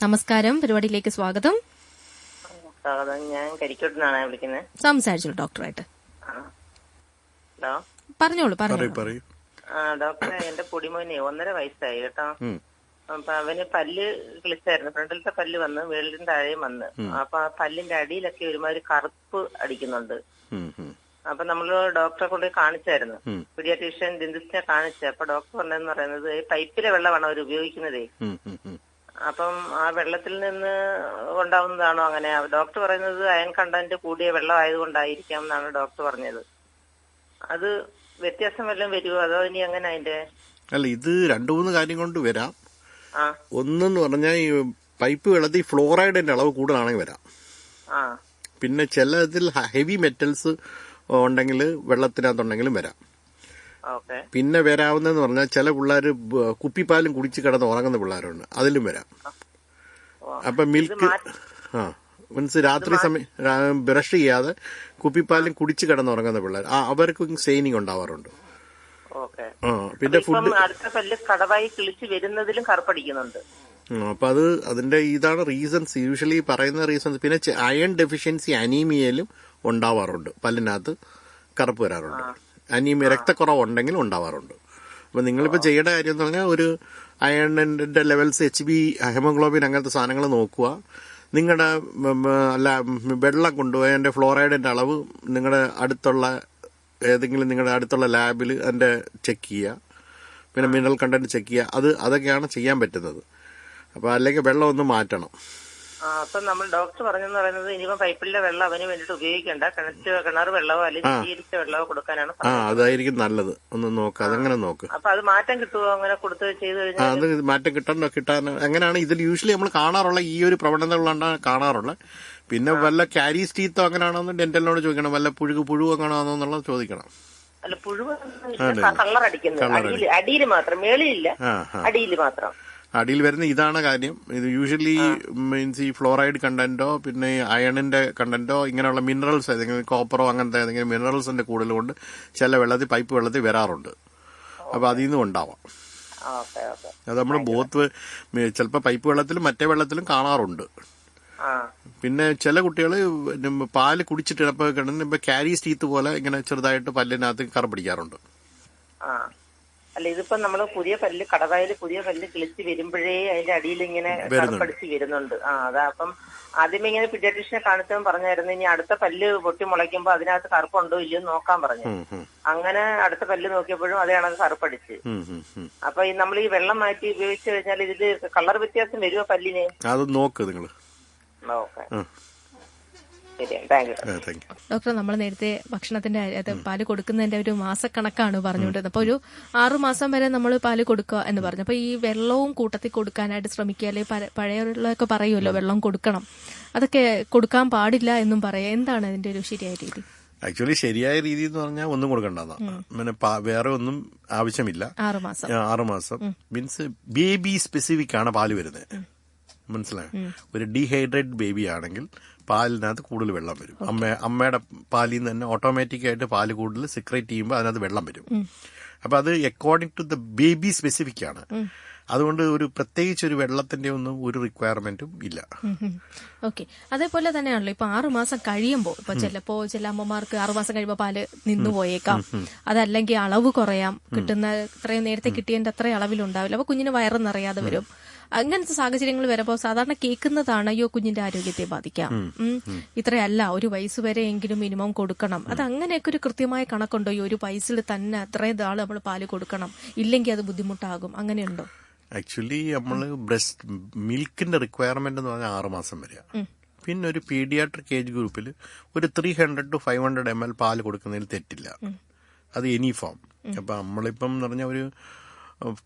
നമസ്കാരം, പരിപാടിയിലേക്ക് സ്വാഗതം. ഞാൻ കരിക്കോട്ടുന്നാണ് വിളിക്കുന്നത്. സംസാരിച്ചോളൂ ഡോക്ടറായിട്ട്. ഹലോ, പറഞ്ഞോളൂ. ഡോക്ടറെ, എന്റെ പൊടിമോനെ 1.5 വയസ്സായി കേട്ടോ. അപ്പൊ അവന് പല്ല് കിളിച്ചായിരുന്നു. ഫ്രണ്ടിലത്തെ പല്ല് വന്ന് മേളിലും താഴെയും വന്ന്. അപ്പൊ ആ പല്ലിന്റെ അടിയിലൊക്കെ ഒരുമാതിരി കറുപ്പ് അടിക്കുന്നുണ്ട്. അപ്പൊ നമ്മള് ഡോക്ടറെ കൊണ്ട് കാണിച്ചായിരുന്നു, പീഡിയാട്രീഷ്യൻ ഡെന്റിസ്റ്റിനെ കാണിച്ചു. അപ്പൊ ഡോക്ടർ പറഞ്ഞെന്ന് പറയുന്നത് പൈപ്പിലെ വെള്ളമാണ് അവർ ഉപയോഗിക്കുന്നതേ. അപ്പം ആ വെള്ളത്തിൽ നിന്ന് ഉണ്ടാവുന്നതാണോ അങ്ങനെ? ഡോക്ടർ പറയുന്നത് അയൺ കണ്ടന്റ് കൂടിയ വെള്ളം ആയതുകൊണ്ടായിരിക്കാം എന്നാണ് ഡോക്ടർ പറഞ്ഞത്. അത് വ്യത്യാസം വല്ലതും വരുമോ, അതോ ഇനി അങ്ങനെ അതിന്റെ? അല്ല, ഇത് 2-3 കാര്യം കൊണ്ട് വരാം. ഒന്നെന്ന് പറഞ്ഞാൽ ഈ പൈപ്പ് വെള്ളത്തിൽ ഫ്ലോറൈഡിന്റെ അളവ് കൂടുതലാണെങ്കിൽ വരാം. പിന്നെ ചിലതിൽ ഹെവി മെറ്റൽസ് ഉണ്ടെങ്കിൽ വെള്ളത്തിനകത്തുണ്ടെങ്കിലും വരാം. പിന്നെ വരാവുന്നതെന്ന് പറഞ്ഞാൽ ചില പിള്ളേർ കുപ്പിപ്പാലും കുടിച്ച് കിടന്ന് ഉറങ്ങുന്ന പിള്ളേരുണ്ട്, അതിലും വരാം. അപ്പൊ മിൽക്ക് മീൻസ് രാത്രി സമയം ബ്രഷ് ചെയ്യാതെ കുപ്പിപ്പാലും കുടിച്ച് കിടന്നുറങ്ങുന്ന പിള്ളേർ, അവർക്കും സ്റ്റെയിനിങ് ഉണ്ടാവാറുണ്ട്. പിന്നെ ഫുഡ് അടുത്ത പല്ല് കടവായി കിളിച്ച് വരുന്നതിലും കറുപ്പടിക്കുന്നുണ്ട്. അപ്പൊ അതിന്റെ ഇതാണ് റീസൺസ്, യൂഷ്വലി പറയുന്ന റീസൺസ്. പിന്നെ അയൺ ഡെഫിഷ്യൻസി അനീമിയയിലും ഉണ്ടാവാറുണ്ട്, പല്ലിനകത്ത് കറുപ്പ് വരാറുണ്ട്. അനീമിയ രക്തക്കുറവ് ഉണ്ടെങ്കിൽ ഉണ്ടാവാറുണ്ട്. അപ്പൊ നിങ്ങളിപ്പോ ചെയ്യേണ്ട കാര്യം എന്ന് പറഞ്ഞാൽ ഒരു അയണിന്റെ ലെവൽസ്, HB, ഹെമോഗ്ലോബിൻ അങ്ങനത്തെ സാധനങ്ങൾ നോക്കുക. നിങ്ങളുടെ വെള്ളം കൊണ്ടുപോയി അതിന്റെ ഫ്ലോറൈഡിന്റെ അളവ് നിങ്ങളുടെ അടുത്തുള്ള ലാബിൽ അതിന്റെ ചെക്ക് ചെയ്യുക. പിന്നെ മിനറൽ കണ്ടന്റ് ചെക്ക് ചെയ്യുക. അതൊക്കെയാണ് ചെയ്യാൻ പറ്റുന്നത്. അപ്പൊ അല്ലെങ്കിൽ വെള്ളം ഒന്ന് മാറ്റണം. അപ്പൊ നമ്മൾ ഡോക്ടർ പറഞ്ഞെന്ന് പറയുന്നത് ഇനിയിപ്പോ പൈപ്പിലെ വെള്ളം അവന് വേണ്ടിട്ട് ഉപയോഗിക്കണ്ട, കിണർ വെള്ളമോ അല്ലെങ്കിൽ ശീലിച്ച വെള്ളമോ കൊടുക്കാനാണ്. അതായിരിക്കും നല്ലത്. ഒന്ന് നോക്കുക, അതങ്ങനെ നോക്ക്. അപ്പൊ അത് മാറ്റം കിട്ടുമോ അങ്ങനെ കൊടുത്ത് ചെയ്ത് കഴിഞ്ഞാൽ? അത് മാറ്റം കിട്ടാൻ അങ്ങനെയാണ് ഇതിൽ യൂഷ്വലി നമ്മൾ കാണാറുള്ള ഈ ഒരു പ്രവണതകളാണ് കാണാറുള്ളത്. പിന്നെ വല്ല ക്യാരീസ് ടീത്തോ അങ്ങനെയാണോ ഡെന്റലിനോട് ചോദിക്കണം. വല്ല പുഴു അങ്ങനെയാണോ എന്നുള്ളത് ചോദിക്കണം. അല്ല, പുഴുവ് കളർ അടിക്കുന്നത് അടിയിൽ മാത്രം, മേളിലില്ല, അടിയിൽ മാത്രം. അടിയിൽ വരുന്ന ഇതാണ് കാര്യം. ഇത് യൂഷ്വലി മീൻസ് ഈ ഫ്ലോറൈഡ് കണ്ടന്റോ പിന്നെ അയണിന്റെ കണ്ടന്റോ ഇങ്ങനെയുള്ള മിനറൽസ്, ഏതെങ്കിലും കോപ്പറോ അങ്ങനത്തെ ഏതെങ്കിലും മിനറൽസിന്റെ കൂടുതൽ കൊണ്ട് ചില പൈപ്പ് വെള്ളത്തിൽ വരാറുണ്ട്. അപ്പൊ അതിൽ നിന്നും ഉണ്ടാവാം. അത് നമ്മൾ ബോത്ത് ചിലപ്പോൾ പൈപ്പ് വെള്ളത്തിലും മറ്റേ വെള്ളത്തിലും കാണാറുണ്ട്. പിന്നെ ചില കുട്ടികൾ പാല് കുടിച്ചിട്ട് ഇപ്പൊ ക്യാരീസ് ടീത്ത് പോലെ ഇങ്ങനെ ചെറുതായിട്ട് പല്ലിനകത്ത് കറ പിടിക്കാറുണ്ട്. അല്ല, ഇതിപ്പോ നമ്മള് കടവായിൽ പുതിയ പല്ല് കിളിച്ച് വരുമ്പോഴേ അതിന്റെ അടിയിൽ ഇങ്ങനെ കറുപ്പടിച്ച് വരുന്നുണ്ട്. അതാ. അപ്പം ആദ്യമേ ഇങ്ങനെ പീഡിയാട്രീഷ്യനെ കാണിച്ചവൻ പറഞ്ഞായിരുന്നു ഇനി അടുത്ത പല്ല് പൊട്ടി മുളയ്ക്കുമ്പോ അതിനകത്ത് കറുപ്പുണ്ടോ ഇല്ലയോ നോക്കാൻ പറഞ്ഞു. അങ്ങനെ അടുത്ത പല്ല് നോക്കിയപ്പോഴും അതേ കണക്ക് കറുപ്പടിച്ച്. അപ്പൊ നമ്മൾ ഈ വെള്ളം മാറ്റി ഉപയോഗിച്ച് കഴിഞ്ഞാൽ ഇതില് കളർ വ്യത്യാസം വരുമോ പല്ലിന്? അത് നോക്ക് നിങ്ങള്. ഓക്കെ, ഡോക്ടർ, നമ്മൾ നേരത്തെ ഭക്ഷണത്തിന്റെ പാല് കൊടുക്കുന്നതിന്റെ ഒരു മാസക്കണക്കാണ് പറഞ്ഞുകൊണ്ടിരുന്നത്. അപ്പൊ ഒരു 6 മാസം വരെ നമ്മൾ പാല് കൊടുക്കുക എന്ന് പറഞ്ഞു. അപ്പൊ ഈ വെള്ളവും കൂട്ടത്തിൽ കൊടുക്കാനായിട്ട് ശ്രമിക്കുക. അല്ലെങ്കിൽ പഴയവരൊക്കെ പറയുമല്ലോ വെള്ളം കൊടുക്കണം, അതൊക്കെ കൊടുക്കാൻ പാടില്ല എന്നും പറയാം. എന്താണ് അതിന്റെ ഒരു ശരിയായ രീതി? ആക്ച്വലി ശരിയായ രീതി എന്ന് പറഞ്ഞാൽ ഒന്നും കൊടുക്കണ്ടെന്നാ. പിന്നെ വേറെ ഒന്നും ആവശ്യമില്ല. 6 മാസം മീൻസ് ബേബി സ്പെസിഫിക് ആണ് പാല് വരുന്നത്. മനസ്സിലായോ? ഒരു ഡീഹൈഡ്രേറ്റ് ബേബി ആണെങ്കിൽ പാലിനകത്ത് കൂടുതൽ വെള്ളം വരും. അമ്മയുടെ പാലിൽ നിന്ന് തന്നെ ഓട്ടോമാറ്റിക് ആയിട്ട് പാല് കൂടുതൽ സെക്രേറ്റ് ചെയ്യുമ്പോൾ അതിനകത്ത് വെള്ളം വരും. അപ്പൊ അത് according to the baby specific ആണ്. അതുകൊണ്ട് ഒരു പ്രത്യേകിച്ച് ഒരു വെള്ളത്തിന്റെ ഒന്നും ഒരു റിക്വയർമെന്റും ഇല്ല. ഓക്കെ, അതേപോലെ തന്നെയാണല്ലോ ഇപ്പൊ 6 മാസം കഴിയുമ്പോൾ ഇപ്പൊ ചില അമ്മമാർക്ക് 6 മാസം കഴിയുമ്പോൾ പാല് നിന്നു പോയേക്കാം. അതല്ലെങ്കിൽ അളവ് കുറയാം, കിട്ടുന്ന ഇത്രയും നേരത്തെ കിട്ടിയതിന്റെ അത്രയും അളവിലുണ്ടാവില്ല. അപ്പൊ കുഞ്ഞിന് വയറ് നിറയാതെ വരും. അങ്ങനത്തെ സാഹചര്യങ്ങൾ വരുമ്പോൾ സാധാരണ കേൾക്കുന്നതാണ് അയ്യോ കുഞ്ഞിന്റെ ആരോഗ്യത്തെ ബാധിക്കാം, ഇത്രയല്ല 1 വയസ്സ് വരെ എങ്കിലും മിനിമം കൊടുക്കണം. അത് അങ്ങനെയൊക്കെ ഒരു കൃത്യമായ കണക്കുണ്ടോ? ഈ 1 വയസ്സിൽ തന്നെ അത്രയും നാൾ നമ്മൾ പാല് കൊടുക്കണം, ഇല്ലെങ്കിൽ അത് ബുദ്ധിമുട്ടാകും, അങ്ങനെയുണ്ടോ? ആക്ച്വലി നമ്മള് ബ്രസ്റ്റ് മിൽക്കിന്റെ റിക്വയർമെന്റ് എന്ന് പറഞ്ഞാൽ 6 മാസം വരെയാ. പിന്നെ ഒരു പീഡിയാട്രിക് ഏജ് ഗ്രൂപ്പിൽ ഒരു 300 to 500 ml പാല് കൊടുക്കുന്നതിൽ തെറ്റില്ല. അത് എനി ഫോം. അപ്പൊ നമ്മളിപ്പം എന്ന് പറഞ്ഞാൽ ഒരു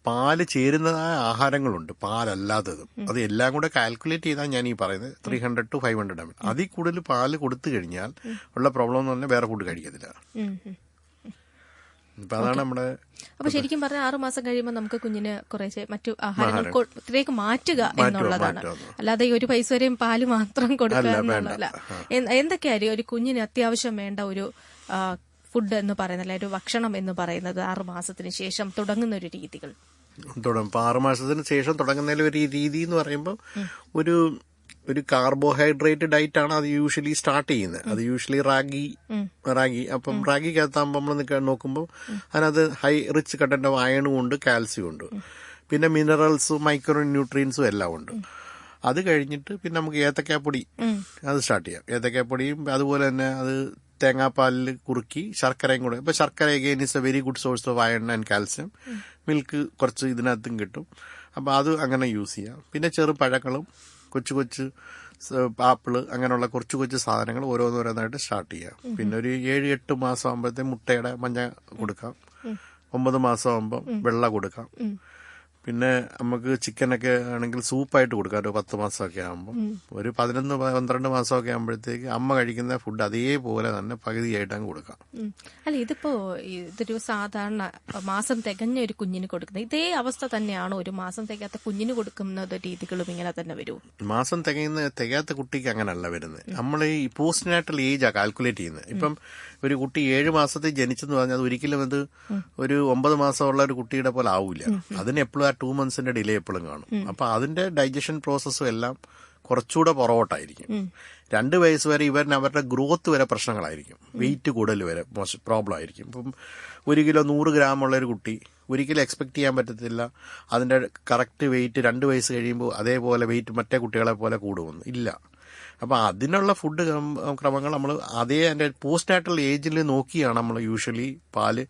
പാല് ചേരുന്നതായ ആഹാരങ്ങളുണ്ട്, പാലല്ലാത്തതും. അത് എല്ലാം കൂടെ കാൽക്കുലേറ്റ് ചെയ്താൽ ഞാൻ ഈ പറയുന്നത് 300 to 500 ml. അതിൽ കൂടുതൽ പാല് കൊടുത്തു കഴിഞ്ഞാൽ ഉള്ള പ്രോബ്ലം എന്ന് പറഞ്ഞാൽ വേറെ ഫുഡ് കഴിക്കത്തില്ല. ഇപ്പൊ അതാണ് നമ്മുടെ. അപ്പൊ ശരിക്കും പറഞ്ഞാൽ 6 മാസം കഴിയുമ്പോൾ നമുക്ക് കുഞ്ഞിന് കുറേശ്ശെ മറ്റു ആഹാരങ്ങളിലേക്ക് മാറ്റുക എന്നുള്ളതാണ്. അല്ലാതെ ഈ ഒരു പൈസ വരെയും പാല് മാത്രം കൊടുക്കുക എന്നുള്ളതല്ല. എന്തൊക്കെയായിരിക്കും ഒരു കുഞ്ഞിന് അത്യാവശ്യം വേണ്ട ഒരു ഫുഡ് എന്ന് പറയുന്നത്, അല്ലെ ഒരു ഭക്ഷണം എന്ന് പറയുന്നത് 6 മാസത്തിന് ശേഷം തുടങ്ങുന്ന ഒരു രീതികൾ? 6 മാസത്തിന് ശേഷം തുടങ്ങുന്നതിൽ ഒരു രീതി എന്ന് പറയുമ്പോൾ ഒരു കാർബോഹൈഡ്രേറ്റ് ഡയറ്റ് ആണ് അത് യൂഷ്വലി സ്റ്റാർട്ട് ചെയ്യുന്നത്. അത് യൂഷ്വലി റാഗി അപ്പം റാഗിക്കകത്താകുമ്പോൾ നമ്മൾ നോക്കുമ്പോൾ അതിനകത്ത് ഹൈ റിച്ച് കണ്ടന്റ് ഓഫ് അയണും ഉണ്ട്, കാൽസ്യം ഉണ്ട്, പിന്നെ മിനറൽസും മൈക്രോ ന്യൂട്രിയൻസും എല്ലാം ഉണ്ട്. അത് കഴിഞ്ഞിട്ട് പിന്നെ നമുക്ക് ഏത്തക്കാപ്പൊടി അത് സ്റ്റാർട്ട് ചെയ്യാം. ഏത്തക്കാപ്പൊടിയും അതുപോലെ തന്നെ അത് തേങ്ങാപ്പാലിൽ കുറുക്കി ശർക്കരയും കൂടെ. ഇപ്പൊ ശർക്കര again is A very good source of iron and calcium. Milk കുറച്ച് ഇതിനകത്തും കിട്ടും. അപ്പൊ അത് അങ്ങനെ യൂസ് ചെയ്യാം. പിന്നെ ചെറുപഴങ്ങളും കൊച്ചു ആപ്പിള് അങ്ങനെയുള്ള കുറച്ച് സാധനങ്ങൾ ഓരോന്നോരോന്നായിട്ട് സ്റ്റാർട്ട് ചെയ്യാം. പിന്നെ ഒരു 7-8 മാസം ആകുമ്പോഴത്തെ മുട്ടയുടെ മഞ്ഞ കൊടുക്കാം. 9 മാസം ആകുമ്പോൾ വെള്ള കൊടുക്കാം. പിന്നെ നമുക്ക് ചിക്കനൊക്കെ ആണെങ്കിൽ സൂപ്പായിട്ട് കൊടുക്കാം. ഒരു 10 മാസമൊക്കെ ആകുമ്പോൾ. ഒരു 11-12 മാസമൊക്കെ ആകുമ്പോഴത്തേക്ക് അമ്മ കഴിക്കുന്ന ഫുഡ് അതേപോലെ തന്നെ പകുതിയായിട്ട് അങ്ങ് കൊടുക്കാം. അല്ല, ഇതൊരു സാധാരണ മാസം തികഞ്ഞ ഒരു കുഞ്ഞിന് കൊടുക്കുന്നത് ഇതേ അവസ്ഥ തന്നെയാണോ ഒരു മാസം തികയാത്ത കുഞ്ഞിന് കൊടുക്കുന്നത് രീതികളും ഇങ്ങനെ തന്നെ വരും? മാസം തികയാത്ത കുട്ടിക്ക് അങ്ങനല്ല വരുന്നത്. നമ്മൾ ഈ പോസ്റ്റ് നാറ്റൽ ഏജാ കാൽക്കുലേറ്റ് ചെയ്യുന്നത്. ഇപ്പം ഒരു കുട്ടി 7 മാസത്തിൽ ജനിച്ചെന്ന് പറഞ്ഞാൽ അത് ഒരിക്കലും അത് ഒരു 9 മാസമുള്ള ഒരു കുട്ടിയുടെ പോലെ ആവില്ല. അതിന് എപ്പോഴും 2 മന്ത്സിന്റെ ഡിലേ എപ്പോഴും കാണും. അപ്പൊ അതിന്റെ ഡൈജഷൻ പ്രോസസ്സും എല്ലാം കുറച്ചുകൂടെ പുറകോട്ടായിരിക്കും. 2 വയസ്സ് വരെ അവരുടെ ഗ്രോത്ത് വരെ പ്രശ്നങ്ങളായിരിക്കും. വെയിറ്റ് കൂടുതൽ വരെ പ്രോബ്ലം ആയിരിക്കും. ഇപ്പം 1 കിലോ 100 ഗ്രാമുള്ള ഒരു കുട്ടി ഒരിക്കലും എക്സ്പെക്ട് ചെയ്യാൻ പറ്റത്തില്ല അതിന്റെ കറക്റ്റ് വെയിറ്റ് 2 വയസ്സ് കഴിയുമ്പോൾ അതേപോലെ വെയിറ്റ് മറ്റേ കുട്ടികളെ പോലെ കൂടുമെന്ന് ഇല്ല. അപ്പൊ അതിനുള്ള ഫുഡ് ക്രമങ്ങൾ നമ്മൾ അതിന്റെ പോസ്റ്റ് നാറ്റൽ ഏജിൽ നോക്കിയാണ് നമ്മൾ യൂഷ്വലി പാല്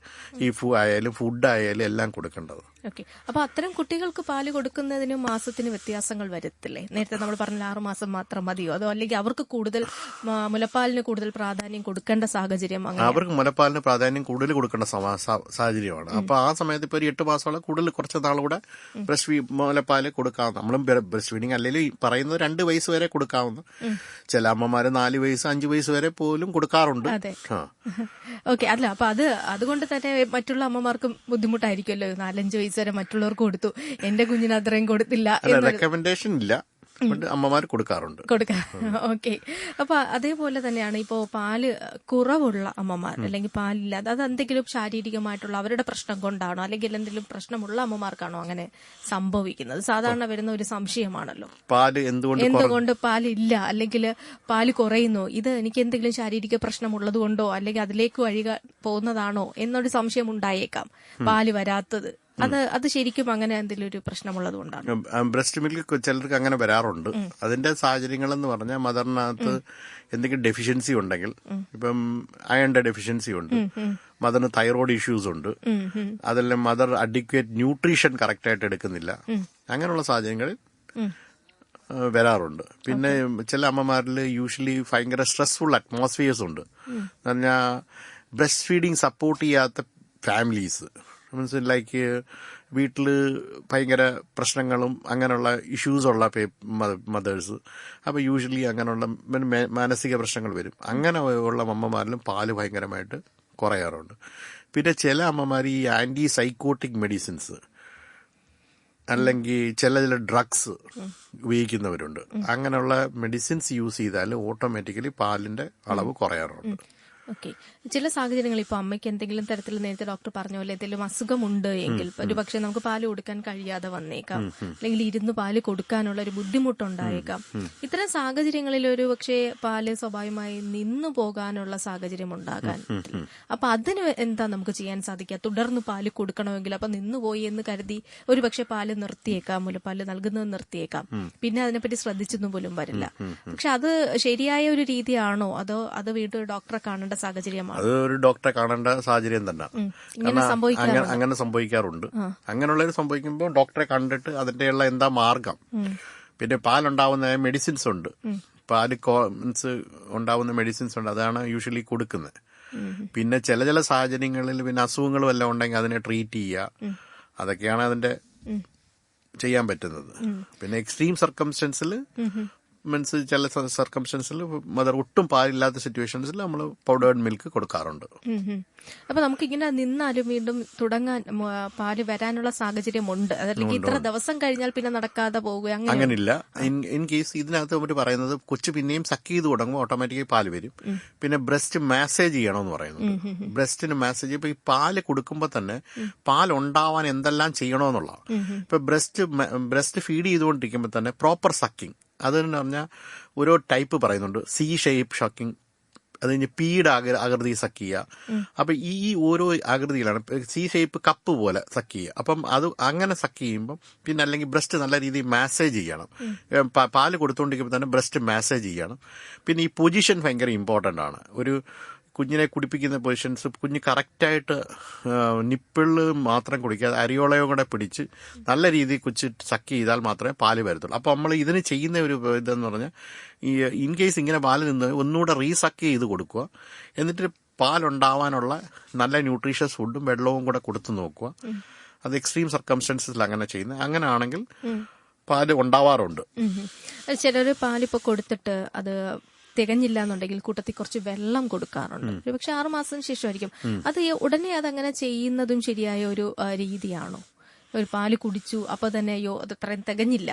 ഈ ആയാലും ഫുഡ് ആയാലും എല്ലാം കൊടുക്കേണ്ടത്. ഓക്കെ. അപ്പൊ അത്തരം കുട്ടികൾക്ക് പാല് കൊടുക്കുന്നതിന് മാസത്തിന് വ്യത്യാസങ്ങൾ വരത്തില്ലേ? നേരത്തെ നമ്മൾ പറഞ്ഞ 6 മാസം മാത്രം മതിയോ, അതോ അല്ലെങ്കിൽ അവർക്ക് കൂടുതൽ മുലപ്പാലിന് കൂടുതൽ പ്രാധാന്യം കൊടുക്കേണ്ട സാഹചര്യം? അവർക്ക് മുലപ്പാലിന് പ്രാധാന്യം കൂടുതൽ കൊടുക്കേണ്ട സാഹചര്യമാണ്. അപ്പൊ ആ സമയത്ത് ഇപ്പൊ ഒരു 8 മാസമുള്ള കൂടുതൽ കുറച്ച് നാളുകൂടെ മുലപ്പാല് കൊടുക്കാവുന്ന, നമ്മളും ബ്രസ്റ്റ് ഫീഡിങ് അല്ലെങ്കിൽ പറയുന്നത് 2 വയസ്സ് വരെ കൊടുക്കാവുന്ന, ചില അമ്മമാര് 4 വയസ്സ് 5 വയസ്സ് വരെ പോലും കൊടുക്കാറുണ്ട്. ഓക്കെ. അല്ല, അപ്പൊ അതുകൊണ്ട് തന്നെ മറ്റുള്ള അമ്മമാർക്കും ബുദ്ധിമുട്ടായിരിക്കുമല്ലോ. 4-5 വയസ്സ് വരെ മറ്റുള്ളവർക്ക് കൊടുത്തു, എന്റെ കുഞ്ഞിന് അത്രയും കൊടുത്തില്ല. റെക്കമെൻഡേഷൻ ഇല്ല, അമ്മമാർ കൊടുക്കാറുണ്ട്. ഓക്കെ. അപ്പൊ അതേപോലെ തന്നെയാണ് ഇപ്പോ പാല് കുറവുള്ള അമ്മമാർ അല്ലെങ്കിൽ പാലില്ലാതെ, അത് എന്തെങ്കിലും ശാരീരികമായിട്ടുള്ള അവരുടെ പ്രശ്നം കൊണ്ടാണോ അല്ലെങ്കിൽ എന്തെങ്കിലും പ്രശ്നമുള്ള അമ്മമാർക്കാണോ അങ്ങനെ സംഭവിക്കുന്നത്? സാധാരണ വരുന്ന ഒരു സംശയമാണല്ലോ, പാല് എന്തുകൊണ്ട് പാലില്ല അല്ലെങ്കിൽ പാല് കുറയുന്നു, ഇത് എനിക്ക് എന്തെങ്കിലും ശാരീരിക പ്രശ്നമുള്ളത് കൊണ്ടോ അല്ലെങ്കിൽ അതിലേക്ക് വഴി പോകുന്നതാണോ എന്നൊരു സംശയം ഉണ്ടായേക്കാം പാല് വരാത്തത്. അത് ശരിക്കും അങ്ങനെ എന്തെങ്കിലും ഒരു പ്രശ്നമുള്ളത് കൊണ്ടാണ്? ബ്രസ്റ്റ് മിൽക്ക് ചിലർക്ക് അങ്ങനെ വരാറുണ്ട്. അതിന്റെ സാഹചര്യങ്ങൾ എന്ന് പറഞ്ഞാൽ മദറിനകത്ത് എന്തെങ്കിലും ഡെഫിഷ്യൻസി ഉണ്ടെങ്കിൽ, ഇപ്പം അയണിന്റെ ഡെഫിഷ്യൻസി ഉണ്ട്, മദറിന് തൈറോയ്ഡ് ഇഷ്യൂസ് ഉണ്ട്, അതെല്ലാം മദർ അഡിക്വേറ്റ് ന്യൂട്രീഷൻ കറക്റ്റായിട്ട് എടുക്കുന്നില്ല, അങ്ങനെയുള്ള സാഹചര്യങ്ങളിൽ വരാറുണ്ട്. പിന്നെ ചില അമ്മമാരിൽ യൂഷ്വലി ഭയങ്കര സ്ട്രെസ്ഫുൾ അറ്റ്മോസ്ഫിയേഴ്സ് ഉണ്ട്. എന്ന് പറഞ്ഞാൽ ബ്രസ്റ്റ് ഫീഡിങ് സപ്പോർട്ട് ചെയ്യാത്ത ഫാമിലീസ്, മീൻസ് ലൈക്ക് വീട്ടില് ഭയങ്കര പ്രശ്നങ്ങളും അങ്ങനെയുള്ള ഇഷ്യൂസ് ഉള്ള മദേഴ്സ്. അപ്പൊ യൂഷ്വലി അങ്ങനെയുള്ള മാനസിക പ്രശ്നങ്ങൾ വരും. അങ്ങനെ ഉള്ള അമ്മമാരിലും പാല് ഭയങ്കരമായിട്ട് കുറയാറുണ്ട്. പിന്നെ ചില അമ്മമാർ ഈ ആന്റി സൈക്കോട്ടിക് മെഡിസിൻസ് അല്ലെങ്കിൽ ചില ഡ്രഗ്സ് ഉപയോഗിക്കുന്നവരുണ്ട്. അങ്ങനെയുള്ള മെഡിസിൻസ് യൂസ് ചെയ്താൽ ഓട്ടോമാറ്റിക്കലി പാലിന്റെ അളവ് കുറയാറുണ്ട്. ഓക്കെ. ചില സാഹചര്യങ്ങൾ ഇപ്പൊ അമ്മയ്ക്ക് എന്തെങ്കിലും തരത്തിൽ നേരത്തെ ഡോക്ടർ പറഞ്ഞ പോലെ എന്തെങ്കിലും അസുഖമുണ്ട് എങ്കിൽ ഒരു പക്ഷെ നമുക്ക് പാല് കൊടുക്കാൻ കഴിയാതെ വന്നേക്കാം, അല്ലെങ്കിൽ ഇരുന്ന് പാല് കൊടുക്കാനുള്ള ഒരു ബുദ്ധിമുട്ടുണ്ടായേക്കാം. ഇത്തരം സാഹചര്യങ്ങളിൽ ഒരു പക്ഷേ പാല് സ്വാഭാവികമായി നിന്നു പോകാനുള്ള സാഹചര്യം ഉണ്ടാകാൻ. അപ്പൊ അതിന് എന്താ നമുക്ക് ചെയ്യാൻ സാധിക്കുക? തുടർന്ന് പാല് കൊടുക്കണമെങ്കിൽ അപ്പൊ നിന്നുപോയി എന്ന് കരുതി ഒരു പക്ഷെ പാല് നിർത്തിയേക്കാം, മുലപ്പാല് നൽകുന്നത് നിർത്തിയേക്കാം, പിന്നെ അതിനെപ്പറ്റി ശ്രദ്ധിച്ചൊന്നും പോലും വരില്ല. പക്ഷെ അത് ശരിയായ ഒരു രീതിയാണോ, അതോ അത് വീണ്ടും ഡോക്ടറെ കാണേണ്ട സാഹചര്യമാണ്? അത് ഒരു ഡോക്ടറെ കാണേണ്ട സാഹചര്യം തന്നെ. അങ്ങനെ സംഭവിക്കാറുണ്ട്. അങ്ങനെയുള്ളവർ സംഭവിക്കുമ്പോൾ ഡോക്ടറെ കണ്ടിട്ട് അതിന്റെയുള്ള എന്താ മാർഗം. പിന്നെ പാലുണ്ടാവുന്ന മെഡിസിൻസ് ഉണ്ട്, പാല് മീൻസ് ഉണ്ടാവുന്ന മെഡിസിൻസ് ഉണ്ട്, അതാണ് യൂഷ്വലി കൊടുക്കുന്നത്. പിന്നെ ചില സാഹചര്യങ്ങളിൽ പിന്നെ അസുഖങ്ങളും എല്ലാം ഉണ്ടെങ്കിൽ അതിനെ ട്രീറ്റ് ചെയ്യുക, അതൊക്കെയാണ് അതിന്റെ ചെയ്യാൻ പറ്റുന്നത്. പിന്നെ എക്സ്ട്രീം സർക്കംസ്റ്റൻസിൽ മീൻസ് ചില സർക്കംസ്റ്റൻസിൽ മദർ ഒട്ടും പാലില്ലാത്ത സിറ്റുവേഷൻസിൽ നമ്മൾ പൗഡേർഡ് മിൽക്ക് കൊടുക്കാറുണ്ട്. അപ്പൊ നമുക്കിങ്ങനെ നിന്നാലും വീണ്ടും തുടങ്ങാൻ പാല് വരാനുള്ള സാഹചര്യമുണ്ട്, അതല്ലെങ്കിൽ ഇത്ര ദിവസം കഴിഞ്ഞാൽ പിന്നെ നടക്കാതെ പോകുക അങ്ങനെയില്ല. ഇൻ കേസ് ഇതിനകത്ത് അവർ പറയുന്നത് കൊച്ചു പിന്നെയും സക്ക് ചെയ്ത് തുടങ്ങുമ്പോൾ ഓട്ടോമാറ്റിക്കായി പാല് വരും. പിന്നെ ബ്രസ്റ്റ് മാസേജ് ചെയ്യണമെന്ന് പറയുന്നത്. ബ്രസ്റ്റിന് മാസേജ് ഇപ്പൊ ഈ പാല് കൊടുക്കുമ്പോൾ തന്നെ പാൽ ഉണ്ടാവാൻ എന്തെല്ലാം ചെയ്യണമെന്നുള്ള. ഇപ്പൊ ബ്രസ്റ്റ് ഫീഡ് ചെയ്തുകൊണ്ടിരിക്കുമ്പോൾ തന്നെ പ്രോപ്പർ സക്കിങ്, അതെന്ന് പറഞ്ഞാൽ ഓരോ ടൈപ്പ് പറയുന്നുണ്ട്. സി ഷേപ്പ് ഷക്കിങ്, അത് കഴിഞ്ഞ് പീഡ് ആകൃതി സക്ക് ചെയ്യുക. അപ്പൊ ഈ ഓരോ ആകൃതിയിലാണ്. സി ഷേപ്പ് കപ്പ് പോലെ സക്ക് ചെയ്യുക. അപ്പം അത് അങ്ങനെ സക്ക് ചെയ്യുമ്പം പിന്നെ അല്ലെങ്കിൽ ബ്രസ്റ്റ് നല്ല രീതിയിൽ മാസേജ് ചെയ്യണം. പാല് കൊടുത്തുകൊണ്ടിരിക്കുമ്പോൾ തന്നെ ബ്രസ്റ്റ് മാസേജ് ചെയ്യണം. പിന്നെ ഈ പൊസിഷൻ ഭയങ്കര ഇമ്പോർട്ടൻ്റ് ആണ്. ഒരു കുഞ്ഞിനെ കുടിപ്പിക്കുന്ന പൊസിഷൻസ് കുഞ്ഞ് കറക്റ്റായിട്ട് നിപ്പിളിൽ മാത്രം കുടിക്കാതെ അരിയോളയും കൂടെ പിടിച്ച് നല്ല രീതിയിൽ കൊച്ച് സക്ക് ചെയ്താൽ മാത്രമേ പാല് വരത്തുള്ളൂ. അപ്പോൾ നമ്മൾ ഇതിന് ചെയ്യുന്ന ഒരു ഇതെന്ന് പറഞ്ഞാൽ ഈ ഇൻ കേസ് ഇങ്ങനെ പാല് നിന്ന് ഒന്നുകൂടെ റീസക്ക് ചെയ്ത് കൊടുക്കുക. എന്നിട്ട് പാലുണ്ടാവാനുള്ള നല്ല ന്യൂട്രീഷ്യസ് ഫുഡും വെള്ളവും കൂടെ കൊടുത്തു നോക്കുക. അത് എക്സ്ട്രീം സർക്കംസ്റ്റൻസസിൽ അങ്ങനെ ചെയ്യുന്നത്. അങ്ങനെ ആണെങ്കിൽ പാല് ഉണ്ടാവാറുണ്ട്. ചിലര് പാലിപ്പോ കൊടുത്തിട്ട് അത് തികഞ്ഞില്ല എന്നുണ്ടെങ്കിൽ കൂട്ടത്തിൽ കുറച്ച് വെള്ളം കൊടുക്കാറുണ്ട്. ഒരു പക്ഷെ 6 മാസത്തിന് ശേഷമായിരിക്കും അത്. ഉടനെ അതങ്ങനെ ചെയ്യുന്നതും ശരിയായ ഒരു രീതിയാണോ? ഒരു പാല് കുടിച്ചു അപ്പൊ തന്നെ അയ്യോ അത് അത്രയും തികഞ്ഞില്ല,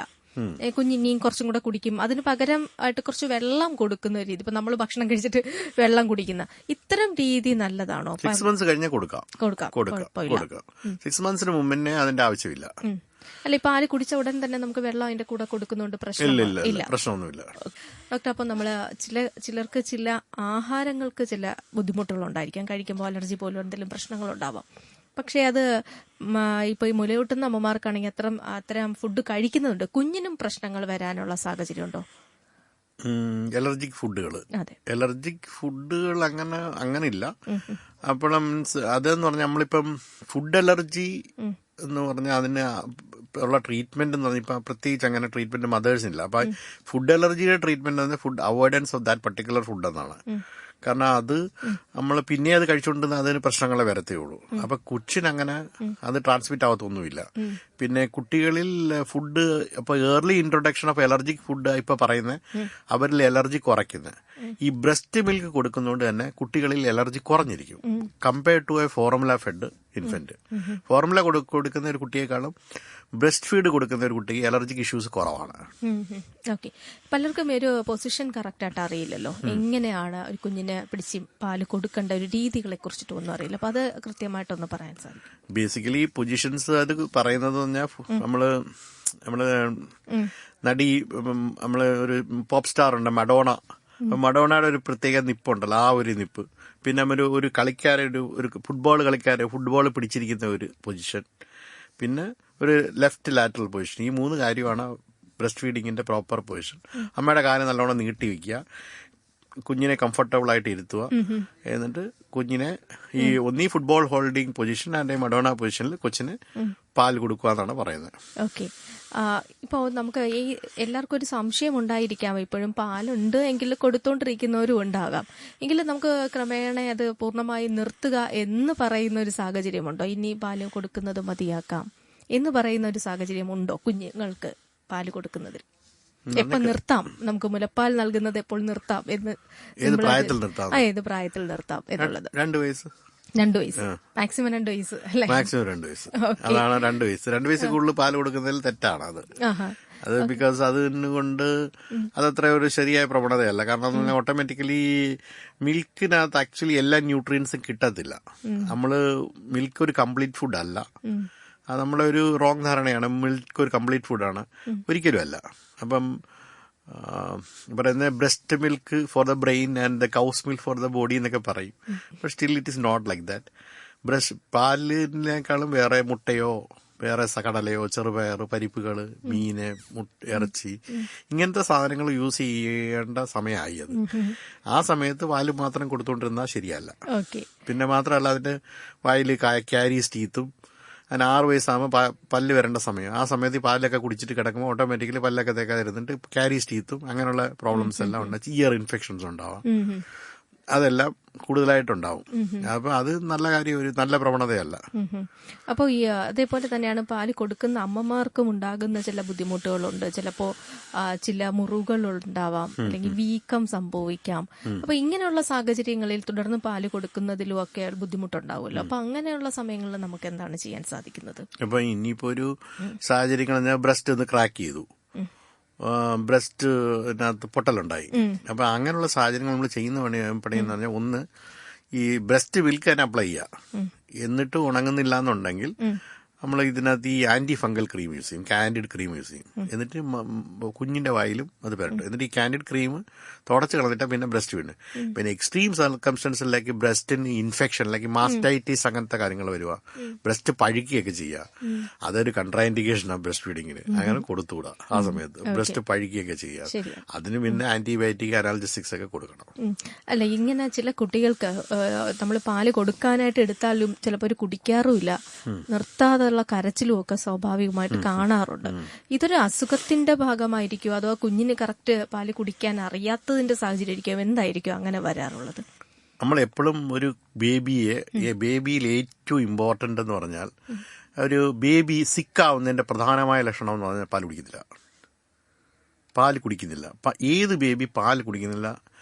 കുഞ്ഞിനെയും കുറച്ചും കൂടെ കുടിക്കും, അതിന് പകരം ആയിട്ട് കുറച്ച് വെള്ളം കൊടുക്കുന്ന രീതി. ഇപ്പൊ നമ്മൾ ഭക്ഷണം കഴിച്ചിട്ട് വെള്ളം കുടിക്കുന്ന ഇത്തരം രീതി നല്ലതാണോ? 6 months കഴിഞ്ഞാൽ കൊടുക്കാം. 6 monthsന് മുമ്പേ അതിന്റെ ആവശ്യമില്ല. അല്ല, ഈ പാല് കുടിച്ച ഉടൻ തന്നെ നമുക്ക് വെള്ളം അതിന്റെ കൂടെ കൊടുക്കുന്നുണ്ട്, പ്രശ്നമൊന്നുമില്ല. ഡോക്ടർ, അപ്പൊ നമ്മള് ചിലർക്ക് ചില ആഹാരങ്ങൾക്ക് ചില ബുദ്ധിമുട്ടുകളുണ്ടായിരിക്കാം, കഴിക്കുമ്പോൾ അലർജി പോലും എന്തെങ്കിലും പ്രശ്നങ്ങളുണ്ടാവാം. പക്ഷെ അത് ഇപ്പൊ ഈ മുലയൂട്ടുന്ന അമ്മമാർക്കാണെങ്കിൽ അത്തരം ഫുഡ് കഴിക്കുന്നുണ്ട്, കുഞ്ഞിനും പ്രശ്നങ്ങൾ വരാനുള്ള സാഹചര്യം ഉണ്ടോ? അലർജിക് ഫുഡുകൾ അങ്ങനെ ഇല്ല. അപ്പോൾ മീൻസ് അതെന്ന് പറഞ്ഞാൽ നമ്മളിപ്പം ഫുഡ് അലർജി എന്ന് പറഞ്ഞാൽ അതിന് ഉള്ള ട്രീറ്റ്മെന്റ് എന്ന് പറഞ്ഞാൽ ഇപ്പം പ്രത്യേകിച്ച് അങ്ങനെ ട്രീറ്റ്മെന്റ് മദേഴ്സിനില്ല. അപ്പൊ ഫുഡ് അലർജിയുടെ ട്രീറ്റ്മെന്റ് എന്ന് food avoidance of that particular food എന്നാണ്. കാരണം അത് നമ്മൾ പിന്നെ അത് കഴിച്ചുകൊണ്ടിരുന്ന അതിന് പ്രശ്നങ്ങളെ വരത്തേ ഉള്ളൂ. അപ്പൊ കൊച്ചിനങ്ങനെ അത് ട്രാൻസ്മിറ്റ് ആവത്തൊന്നുമില്ല. പിന്നെ കുട്ടികളിൽ ഫുഡ് ഇപ്പൊ early introduction of allergic food ഇപ്പൊ പറയുന്നത് അവരിൽ അലർജി കുറയ്ക്കുന്നത്. ഈ ബ്രസ്റ്റ് മിൽക്ക് കൊടുക്കുന്നതുകൊണ്ട് തന്നെ കുട്ടികളിൽ അലർജി കുറഞ്ഞിരിക്കും compared to a formula fed infant. Formula കൊടുക്കുന്ന ഒരു കുട്ടിയെക്കാളും ബ്രസ്റ്റ് ഫീഡ് കൊടുക്കുന്ന ഒരു കുട്ടിക്ക് അലർജിക് ഇഷ്യൂസ് കുറവാണ്. ഓക്കെ, പലർക്കും ഒരു പൊസിഷൻ കറക്റ്റ് ആയിട്ട് അറിയില്ലല്ലോ, എങ്ങനെയാണ് ഒരു കുഞ്ഞിന് പിടിച്ച് പാല് കൊടുക്കേണ്ട ഒരു രീതികളെ കുറിച്ചിട്ട് ഒന്നും അറിയില്ല. അപ്പൊ അത് കൃത്യമായിട്ടൊന്ന് പറയാൻ സാധിക്കും? ബേസിക്കലി പൊസിഷൻസ് അത് പറയുന്നത് പറഞ്ഞാൽ നമ്മള് നടി, നമ്മള് ഒരു പോപ്പ് സ്റ്റാർ ഉണ്ട് മഡോണയുടെ ഒരു പ്രത്യേക നിപ്പുണ്ടല്ലോ, ആ ഒരു നിപ്പ്. പിന്നെ ഒരു ഫുട്ബോൾ പിടിച്ചിരിക്കുന്ന ഒരു പൊസിഷൻ, പിന്നെ ഒരു ലെഫ്റ്റ് ലാറ്ററൽ പൊസിഷൻ. ഈ 3 കാര്യമാണ് ബ്രസ്റ്റ് ഫീഡിങ്ങിന്റെ പ്രോപ്പർ പൊസിഷൻ. അമ്മയുടെ കാല് നല്ലോണം നീട്ടി വെക്കുക, കുഞ്ഞിനെ കംഫർട്ടബിൾ ആയിട്ട് ഇരുത്തുക, എന്നിട്ട് കുഞ്ഞിനെ ഈ ഒന്നീ football holding position and Madonna പൊസിഷനിൽ കൊച്ചിന് പാൽ കൊടുക്കുക എന്നാണ് പറയുന്നത്. ഓക്കെ, ഇപ്പോൾ നമുക്ക് ഈ എല്ലാവർക്കും ഒരു സംശയം ഉണ്ടായിരിക്കാം, ഇപ്പോഴും പാലുണ്ട് എങ്കിൽ കൊടുത്തോണ്ടിരിക്കുന്നവരും ഉണ്ടാകാം. എങ്കിലും നമുക്ക് ക്രമേണ അത് പൂർണ്ണമായി നിർത്തുക എന്ന് പറയുന്ന ഒരു സാഹചര്യമുണ്ടോ? ഇനി പാല് കൊടുക്കുന്നത് മതിയാക്കാം എന്ന് പറയുന്ന ഒരു സാഹചര്യമുണ്ടോ കുഞ്ഞുങ്ങൾക്ക് പാല് കൊടുക്കുന്നതിൽ? എപ്പോൾ നിർത്താം, നമുക്ക് മുലപ്പാൽ നൽകുന്നത് എപ്പോൾ നിർത്താം എന്ന്, ഏത് പ്രായത്തിൽ നിർത്താം എന്നുള്ളത്? 2 വയസ്സ്, മാക്സിമം 2 വയസ്സ് അല്ലേ? മാക്സിമം 2 വയസ്സ്, അതാണ് 2 വയസ്സ്. 2 വയസ്സിൽ കൂടുതൽ പാല് കൊടുക്കുന്നതിൽ തെറ്റാണ് അത് ബിക്കോസ് അതുകൊണ്ട് അതത്ര ഒരു ശരിയായ പ്രവണതയല്ല. കാരണം ഓട്ടോമാറ്റിക്കലി മിൽക്കിനകത്ത് ആക്ച്വലി എല്ലാ ന്യൂട്രിയൻസും കിട്ടത്തില്ല. മിൽക്ക് ഒരു കംപ്ലീറ്റ് ഫുഡ് അല്ല. അത് നമ്മളെ ഒരു റോങ് ധാരണയാണ്, മിൽക്ക് ഒരു കംപ്ലീറ്റ് ഫുഡാണ്. ഒരിക്കലും അല്ല. അപ്പം പറയുന്ന breast milk for the brain and the cow's milk for the body എന്നൊക്കെ പറയും. But still it is not like that. പാലിനേക്കാളും വേറെ മുട്ടയോ വേറെ കടലയോ ചെറുപയർ പരിപ്പുകൾ മീന് ഇറച്ചി ഇങ്ങനത്തെ സാധനങ്ങൾ യൂസ് ചെയ്യേണ്ട സമയമായി. അത് ആ സമയത്ത് പാല് മാത്രം കൊടുത്തോണ്ടിരുന്നാൽ ശരിയല്ല. പിന്നെ മാത്രമല്ല അതിന്റെ വായിൽ ക്യാരീസ് ടീത്തും അതിന് 6 വയസ്സാകുമ്പോൾ പല്ല് വരേണ്ട സമയം. ആ സമയത്ത് ഈ പാലൊക്കെ കുടിച്ചിട്ട് കിടക്കുമ്പോൾ ഓട്ടോമാറ്റിക്കലി പല്ലൊക്കെ തേക്കാതിരുന്നിട്ട് ക്യാരീസ് ടീത്തും അങ്ങനെയുള്ള പ്രോബ്ലംസ് എല്ലാം ഉണ്ട്. ഇയർ ഇൻഫെക്ഷൻസ് ഉണ്ടാവാം. അതെല്ലാം കൂടുതലായിട്ടുണ്ടാവും. അപ്പൊ അത് നല്ല കാര്യം, ഒരു നല്ല പ്രവണതയല്ല. അപ്പോൾ ഈ അതേപോലെ തന്നെയാണ് പാല് കൊടുക്കുന്ന അമ്മമാർക്കും ഉണ്ടാകുന്ന ചില ബുദ്ധിമുട്ടുകളുണ്ട്. ചിലപ്പോ ചില മുറിവുകൾ ഉണ്ടാവാം, അല്ലെങ്കിൽ വീക്കം സംഭവിക്കാം. അപ്പൊ ഇങ്ങനെയുള്ള സാഹചര്യങ്ങളിൽ തുടർന്ന് പാല് കൊടുക്കുന്നതിലും ഒക്കെ ബുദ്ധിമുട്ടുണ്ടാവുമല്ലോ. അപ്പൊ അങ്ങനെയുള്ള സമയങ്ങളിൽ നമുക്ക് എന്താണ് ചെയ്യാൻ സാധിക്കുന്നത്? അപ്പൊ ഇനിയിപ്പോ ഒരു സാഹചര്യങ്ങൾ ബ്രസ്റ്റ് ഒന്ന് ക്രാക്ക് ചെയ്തു, ബ്രസ്റ്റിനകത്ത് പൊട്ടലുണ്ടായി. അപ്പൊ അങ്ങനെയുള്ള സാഹചര്യങ്ങൾ നമ്മൾ ചെയ്യുന്ന പണിയെന്ന് പറഞ്ഞാൽ, ഒന്ന് ഈ ബ്രസ്റ്റ് മിൽക്ക് അപ്ലൈ ചെയ്യുക. എന്നിട്ട് ഉണങ്ങുന്നില്ല എന്നുണ്ടെങ്കിൽ നമ്മൾ ഇതിനകത്ത് ഈ ആന്റി ഫംഗൽ ക്രീം യൂസ് ചെയ്യും, കാൻഡിഡ് ക്രീം യൂസ് ചെയ്യും. എന്നിട്ട് കുഞ്ഞിന്റെ വായിലും അത് പുരട്ടും. എന്നിട്ട് ഈ കാൻഡിഡ് ക്രീം തുടച്ച് കളഞ്ഞിട്ട് പിന്നെ ബ്രസ്റ്റ് വീണ്. പിന്നെ എക്സ്ട്രീം സർക്കംസ്റ്റൻസിലേക്ക് ബ്രസ്റ്റിന് ഇൻഫെക്ഷൻ, അല്ലെങ്കിൽ മാസ്റ്റൈറ്റിസ് അങ്ങനത്തെ കാര്യങ്ങൾ വരുക, ബ്രസ്റ്റ് പഴുക്കുകയൊക്കെ ചെയ്യുക. അതൊരു കൺട്രാഇൻഡിക്കേഷനാണ് ബ്രസ്റ്റ് ഫീഡിങ്ങിന്. അങ്ങനെ കൊടുത്തുകൂടാ ആ സമയത്ത്. ബ്രസ്റ്റ് പഴുക്കുകയൊക്കെ ചെയ്യുക. അതിന് പിന്നെ ആന്റിബയോട്ടിക്, അനാൽജസിക്സ് ഒക്കെ കൊടുക്കണം. അല്ല, ഇങ്ങനെ ചില കുട്ടികൾക്ക് നമ്മൾ പാല് കൊടുക്കാനായിട്ട് എടുത്താലും ചിലപ്പോൾ ഒരു കുടിക്കാറുമില്ല, നിർത്താതെ കരച്ചിലും ഒക്കെ സ്വാഭാവികമായിട്ട് കാണാറുണ്ട്. ഇതൊരു അസുഖത്തിന്റെ ഭാഗമായിരിക്കും, അതോ കുഞ്ഞിന് കറക്റ്റ് പാല് കുടിക്കാൻ അറിയാത്തതിന്റെ സാഹചര്യം ആയിരിക്കും? എന്തായിരിക്കും അങ്ങനെ വരാറുള്ളത്? നമ്മൾ എപ്പോഴും ഒരു ബേബിയിൽ ഏറ്റവും ഇമ്പോർട്ടന്റ് എന്ന് പറഞ്ഞാൽ, ഒരു ബേബി സിക്കാവുന്നതിന്റെ പ്രധാനമായ ലക്ഷണം എന്ന് പറഞ്ഞാൽ പാല് കുടിക്കുന്നില്ല. ഏത് ബേബി പാല് കുടിക്കുന്നില്ല,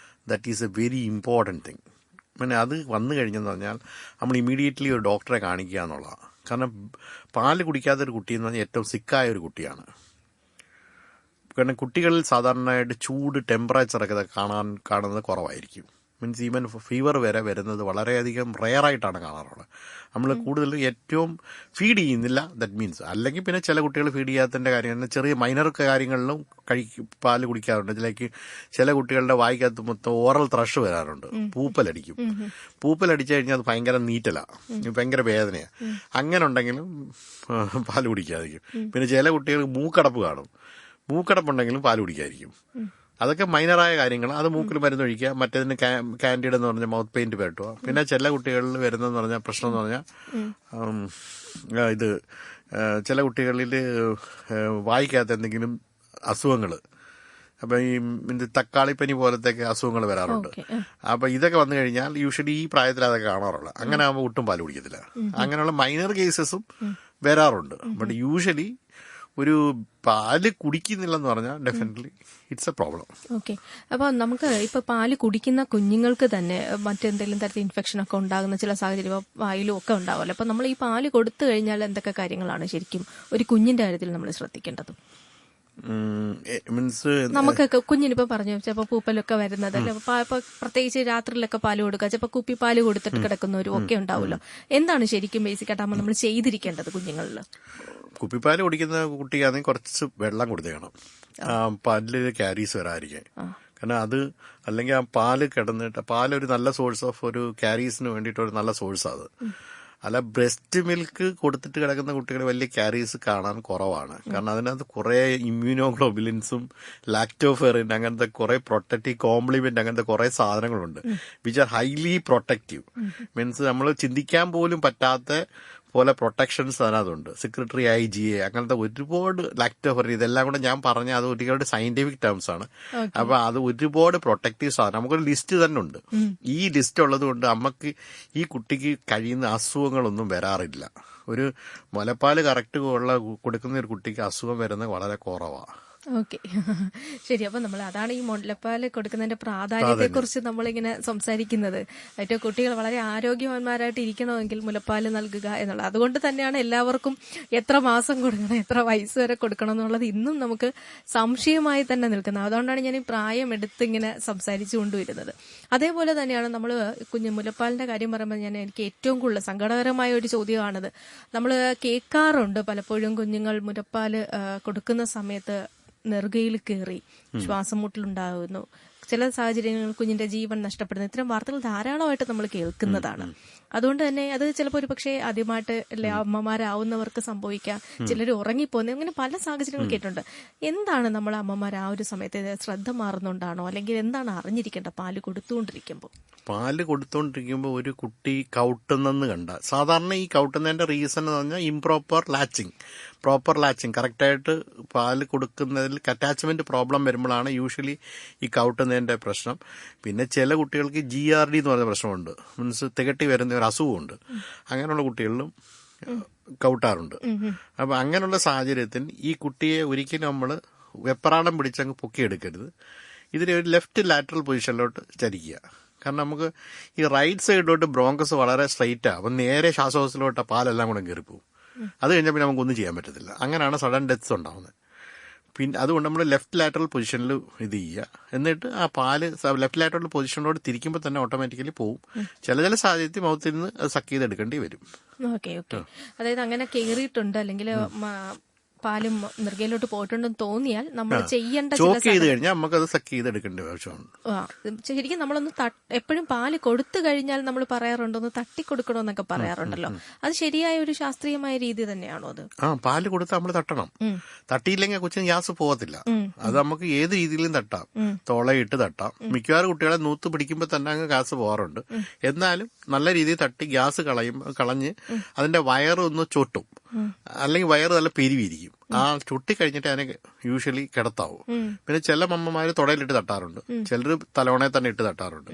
that is a very important thing. പിന്നെ അത് വന്നു കഴിഞ്ഞെന്ന് പറഞ്ഞാൽ നമ്മൾ ഇമ്മീഡിയറ്റ്ലി ഒരു ഡോക്ടറെ കാണിക്കുക എന്നുള്ളതാണ്. കാരണം പാല് കുടിക്കാത്തൊരു കുട്ടി എന്ന് പറഞ്ഞാൽ ഏറ്റവും സിക്കായ ഒരു കുട്ടിയാണ്. കാരണം കുട്ടികളിൽ സാധാരണയായിട്ട് ചൂട്, ടെമ്പറേച്ചറൊക്കെ കാണുന്നത് കുറവായിരിക്കും. മീൻസ് ഈവൻ ഫീവർ വരെ വരുന്നത് വളരെയധികം റെയറായിട്ടാണ് കാണാറുള്ളത്. നമ്മൾ കൂടുതൽ ഏറ്റവും ഫീഡ് ചെയ്യുന്നില്ല, ദറ്റ് മീൻസ്. അല്ലെങ്കിൽ പിന്നെ ചില കുട്ടികൾ ഫീഡ് ചെയ്യാത്തതിൻ്റെ കാര്യം, ചെറിയ മൈനർ കാര്യങ്ങളിലും പാല് കുടിക്കാറുണ്ട്. ഇതിലേക്ക് ചില കുട്ടികളുടെ വായിക്കകത്ത് മൊത്തം ഓറൽ ത്രഷ് വരാറുണ്ട്, പൂപ്പലടിക്കും. പൂപ്പലടിച്ചു കഴിഞ്ഞാൽ അത് ഭയങ്കര നീറ്റലാണ്, ഭയങ്കര വേദനയാണ്. അങ്ങനെ ഉണ്ടെങ്കിലും പാല് കുടിക്കാതിരിക്കും. പിന്നെ ചില കുട്ടികൾക്ക് മൂക്കടപ്പ് കാണും, മൂക്കടപ്പുണ്ടെങ്കിലും പാല് കുടിക്കാതിരിക്കും. അതൊക്കെ മൈനറായ കാര്യങ്ങൾ. അത് മൂക്കിൽ മരുന്നൊഴിക്കുക. മറ്റേതിന് കാൻഡിഡ് എന്ന് പറഞ്ഞാൽ മൗത്ത് പെയിന്റ് പുരട്ടുക. പിന്നെ ചില കുട്ടികളിൽ വരുന്നതെന്ന് പറഞ്ഞാൽ പ്രശ്നം എന്ന് പറഞ്ഞാൽ ചില കുട്ടികളിൽ വായിക്കാത്ത എന്തെങ്കിലും അസുഖങ്ങൾ, അപ്പൊ ഈ തക്കാളിപ്പനി പോലത്തെയൊക്കെ അസുഖങ്ങൾ വരാറുണ്ട്. അപ്പൊ ഇതൊക്കെ വന്നു കഴിഞ്ഞാൽ യൂഷ്വലി ഈ പ്രായത്തിൽ അതൊക്കെ കാണാറുള്ളത്. അങ്ങനെ ആകുമ്പോൾ ഒട്ടും പാല് കുടിക്കത്തില്ല. അങ്ങനെയുള്ള മൈനർ കേസസും വരാറുണ്ട്. ബട്ട് യൂഷ്വലി ഒരു പാല് കുടിക്കുന്നില്ലെന്ന് പറഞ്ഞാൽ definitely it's A problem. Okay. അപ്പോൾ നമുക്ക് ഇപ്പൊ പാല് കുടിക്കുന്ന കുഞ്ഞുങ്ങൾക്ക് തന്നെ മറ്റെന്തെങ്കിലും തരത്തിൽ ഇൻഫെക്ഷൻ ഒക്കെ ഉണ്ടാകുന്ന ചില സാഹചര്യം വായിലും ഒക്കെ ഉണ്ടാവുമല്ലോ. അപ്പൊ നമ്മൾ ഈ പാല് കൊടുത്തു കഴിഞ്ഞാൽ എന്തൊക്കെ കാര്യങ്ങളാണ് ശരിക്കും ഒരു കുഞ്ഞിന്റെ കാര്യത്തിൽ നമ്മൾ ശ്രദ്ധിക്കേണ്ടത്? മീൻസ് നമുക്കൊക്കെ കുഞ്ഞിനിപ്പോ പറഞ്ഞു ചിലപ്പോൾ പൂപ്പലൊക്കെ വരുന്നത്, അല്ലെ, പ്രത്യേകിച്ച് രാത്രിയിലൊക്കെ പാല് കൊടുക്കുക, ചിലപ്പോൾ കുപ്പിപ്പാല് കൊടുത്തിട്ട് കിടക്കുന്നവരും ഒക്കെ ഉണ്ടാവുമല്ലോ. എന്താണ് ശരിക്കും ബേസിക്കായിട്ട് നമ്മൾ ചെയ്തിരിക്കേണ്ടത് കുഞ്ഞുങ്ങളിൽ? കുപ്പിപ്പാല് കുടിക്കുന്ന കുട്ടിയാണെങ്കിൽ കുറച്ച് വെള്ളം കൊടുത്തേക്കണം, പാലിൽ ക്യാരീസ് വരാതിരിക്കാൻ. കാരണം അത് അല്ലെങ്കിൽ ആ പാല് കിടന്നിട്ട്, പാലൊരു നല്ല സോഴ്സ് ഓഫ് ഒരു ക്യാരീസിന് വേണ്ടിയിട്ട് ഒരു നല്ല സോഴ്സാണ് അത്. അല്ല, ബ്രസ്റ്റ് മിൽക്ക് കൊടുത്തിട്ട് കിടക്കുന്ന കുട്ടികൾ വലിയ ക്യാരീസ് കാണാൻ കുറവാണ്. കാരണം അതിനകത്ത് കുറെ ഇമ്മ്യൂണോഗ്ലോബുലിൻസും ലാക്ടോഫെറിൻ അങ്ങനത്തെ കുറെ പ്രൊട്ടക്റ്റീവ് കോംപ്ലിമെന്റ് അങ്ങനത്തെ കുറെ സാധനങ്ങളുണ്ട് which are highly protective. Means നമ്മൾ ചിന്തിക്കാൻ പോലും പറ്റാത്ത പോലെ പ്രൊട്ടക്ഷൻസ് അതിനകത്തുണ്ട്. സെക്രട്ടറി IgA അങ്ങനത്തെ ഒരുപാട് ലാക്ടോഫെറിൻ, ഇതെല്ലാം കൂടെ ഞാൻ പറഞ്ഞ അത് ഒരുപാട് സയന്റിഫിക് ടേംസ് ആണ്. അപ്പൊ അത് ഒരുപാട് പ്രൊട്ടക്റ്റീവ് സാധനം. നമുക്കൊരു ലിസ്റ്റ് തന്നെ ഉണ്ട്. ഈ ലിസ്റ്റ് ഉള്ളത് കൊണ്ട് നമുക്ക് ഈ കുട്ടിക്ക് കഴിയുന്ന അസുഖങ്ങളൊന്നും വരാറില്ല. ഒരു മുലപ്പാല് കറക്റ്റ് കൊടുക്കുന്ന ഒരു കുട്ടിക്ക് അസുഖം വരുന്നത് വളരെ കുറവാണ്. ഓക്കെ, ശരി. അപ്പൊ നമ്മൾ അതാണ് ഈ മുലപ്പാല് കൊടുക്കുന്നതിന്റെ പ്രാധാന്യത്തെ കുറിച്ച് നമ്മളിങ്ങനെ സംസാരിക്കുന്നത്. ഏറ്റവും കുട്ടികൾ വളരെ ആരോഗ്യവാന്മാരായിട്ട് ഇരിക്കണമെങ്കിൽ മുലപ്പാല് നൽകുക എന്നുള്ളത്. അതുകൊണ്ട് തന്നെയാണ് എല്ലാവർക്കും എത്ര മാസം കൊടുക്കണം, എത്ര വയസ്സ് വരെ കൊടുക്കണം എന്നുള്ളത് ഇന്നും നമുക്ക് സംശയമായി തന്നെ നിൽക്കുന്നത്. അതുകൊണ്ടാണ് ഞാൻ ഈ പ്രായം എടുത്ത് ഇങ്ങനെ സംസാരിച്ചു കൊണ്ടുവരുന്നത്. അതേപോലെ തന്നെയാണ് നമ്മൾ മുലപ്പാലിന്റെ കാര്യം പറയുമ്പോൾ എനിക്ക് ഏറ്റവും കൂടുതൽ സങ്കടകരമായ ഒരു ചോദ്യമാണത്. നമ്മൾ കേൾക്കാറുണ്ട് പലപ്പോഴും കുഞ്ഞുങ്ങൾ മുലപ്പാല് കൊടുക്കുന്ന സമയത്ത് നെറുകയിൽ കയറി ശ്വാസം മുട്ടലുണ്ടാകുന്നു, ചില സാഹചര്യങ്ങളിൽ കുഞ്ഞിന്റെ ജീവൻ നഷ്ടപ്പെടുന്നു. ഇത്തരം വാർത്തകൾ ധാരാളമായിട്ട് നമ്മൾ കേൾക്കുന്നതാണ്. അതുകൊണ്ട് തന്നെ അത് ചിലപ്പോൾ ഒരു പക്ഷേ ആദ്യമായിട്ട് അമ്മമാരാവുന്നവർക്ക് സംഭവിക്കാം, ചിലർ ഉറങ്ങിപ്പോകുന്നു, അങ്ങനെ പല സാഹചര്യങ്ങൾ കേട്ടിട്ടുണ്ട്. എന്താണ് നമ്മൾ അമ്മമാർ ആ ഒരു സമയത്ത് ശ്രദ്ധ മാറുന്നുണ്ടാണോ, അല്ലെങ്കിൽ എന്താണ് അറിഞ്ഞിരിക്കേണ്ടത് പാല് കൊടുത്തുകൊണ്ടിരിക്കുമ്പോൾ? പാല് കൊടുത്തുകൊണ്ടിരിക്കുമ്പോൾ ഒരു കുട്ടി കൗട്ടുന്നെന്ന് കണ്ട, സാധാരണ ഈ കൗട്ടുന്നതിന്റെ റീസൺ എന്ന് പറഞ്ഞാൽ ഇംപ്രോപ്പർ ലാച്ചിങ്, പ്രോപ്പർ ലാച്ചിങ് കറക്റ്റായിട്ട് പാല് കൊടുക്കുന്നതിൽ അറ്റാച്ച്മെന്റ് പ്രോബ്ലം വരുമ്പോഴാണ് യൂഷ്വലി ഈ കൗട്ടുന്നതിന്റെ പ്രശ്നം. പിന്നെ ചില കുട്ടികൾക്ക് GRD എന്ന് പറയുന്ന പ്രശ്നമുണ്ട്, മീൻസ് തികട്ടി വരുന്ന ഒരു അസുഖമുണ്ട്. അങ്ങനെയുള്ള കുട്ടികളിലും കൗട്ടാറുണ്ട്. അപ്പം അങ്ങനെയുള്ള സാഹചര്യത്തിൽ ഈ കുട്ടിയെ ഒരിക്കലും നമ്മൾ വെപ്രാളം പിടിച്ചങ്ങ് പൊക്കിയെടുക്കരുത്. ഇതിനെ ഒരു ലെഫ്റ്റ് ലാറ്ററൽ പൊസിഷനിലോട്ട് ചരിക്കുക. കാരണം നമുക്ക് ഈ റൈറ്റ് സൈഡിലോട്ട് ബ്രോങ്കസ് വളരെ സ്ട്രൈറ്റാണ്. അപ്പം നേരെ ശ്വാസകോശത്തിലോട്ട് പാലെല്ലാം കൂടെ കയറിപ്പോവും. അത് കഴിഞ്ഞാൽ പിന്നെ നമുക്കൊന്നും ചെയ്യാൻ പറ്റത്തില്ല. അങ്ങനെയാണ് സഡൻ ഡെത്ത്സ് ഉണ്ടാവുന്നത്. പിന്നെ അതുകൊണ്ട് നമ്മൾ ലെഫ്റ്റ് ലാറ്ററൽ പൊസിഷനിൽ ഇത് ചെയ്യുക. എന്നിട്ട് ആ പാല് ലെഫ്റ്റ് ലാറ്ററൽ പൊസിഷനിലോട്ട് തിരിക്കുമ്പോൾ തന്നെ ഓട്ടോമാറ്റിക്കലി പോവും. ചില സാഹചര്യത്തിൽ മൗത്തിൽ നിന്ന് അത് സക്ക് ചെയ്തെടുക്കേണ്ടി വരും. ഓക്കെ. അതായത് അങ്ങനെ കയറിയിട്ടുണ്ട് അല്ലെങ്കിൽ പാലും നെറുകയിലോട്ട് പോയിട്ടുണ്ടെന്ന് തോന്നിയാൽ നമ്മൾ ചെയ്യേണ്ട ചോക്ക് ചെയ്ത് കഴിഞ്ഞാൽ നമുക്കത് സക്ക് ചെയ്തെടുക്കേണ്ട ആവശ്യമാണ്. ശരിക്കും നമ്മളൊന്ന് എപ്പോഴും പാല് കൊടുത്തു കഴിഞ്ഞാൽ നമ്മൾ പറയാറുണ്ട് ഒന്ന് തട്ടിക്കൊടുക്കണമെന്നൊക്കെ പറയാറുണ്ടല്ലോ. അത് ശരിയായ ഒരു ശാസ്ത്രീയമായ രീതി തന്നെയാണോ അത്? പാല് കൊടുത്ത് നമ്മൾ തട്ടണം. തട്ടിയില്ലെങ്കിൽ കൊച്ചിന് ഗ്യാസ് പോകത്തില്ല. അത് നമുക്ക് ഏത് രീതിയിലും തട്ടാം. തോളയിട്ട് തട്ടാം. മിക്കവാറും കുട്ടികളെ നൂത്ത് പിടിക്കുമ്പോൾ തന്നെ അങ്ങ് ഗ്യാസ് പോകാറുണ്ട്. എന്നാലും നല്ല രീതിയിൽ തട്ടി ഗ്യാസ് കളഞ്ഞ് അതിന്റെ വയറൊന്ന് ചൊട്ടും, അല്ലെങ്കിൽ വയറ് നല്ല പെരുവിരിക്കും. ആ ചുട്ടി കഴിഞ്ഞിട്ട് അതിനെ യൂഷ്വലി കിടത്താവും. പിന്നെ ചില അമ്മമാര് തുടയിലിട്ട് തട്ടാറുണ്ട്, ചിലർ തലവണയിൽ തന്നെ ഇട്ട് തട്ടാറുണ്ട്.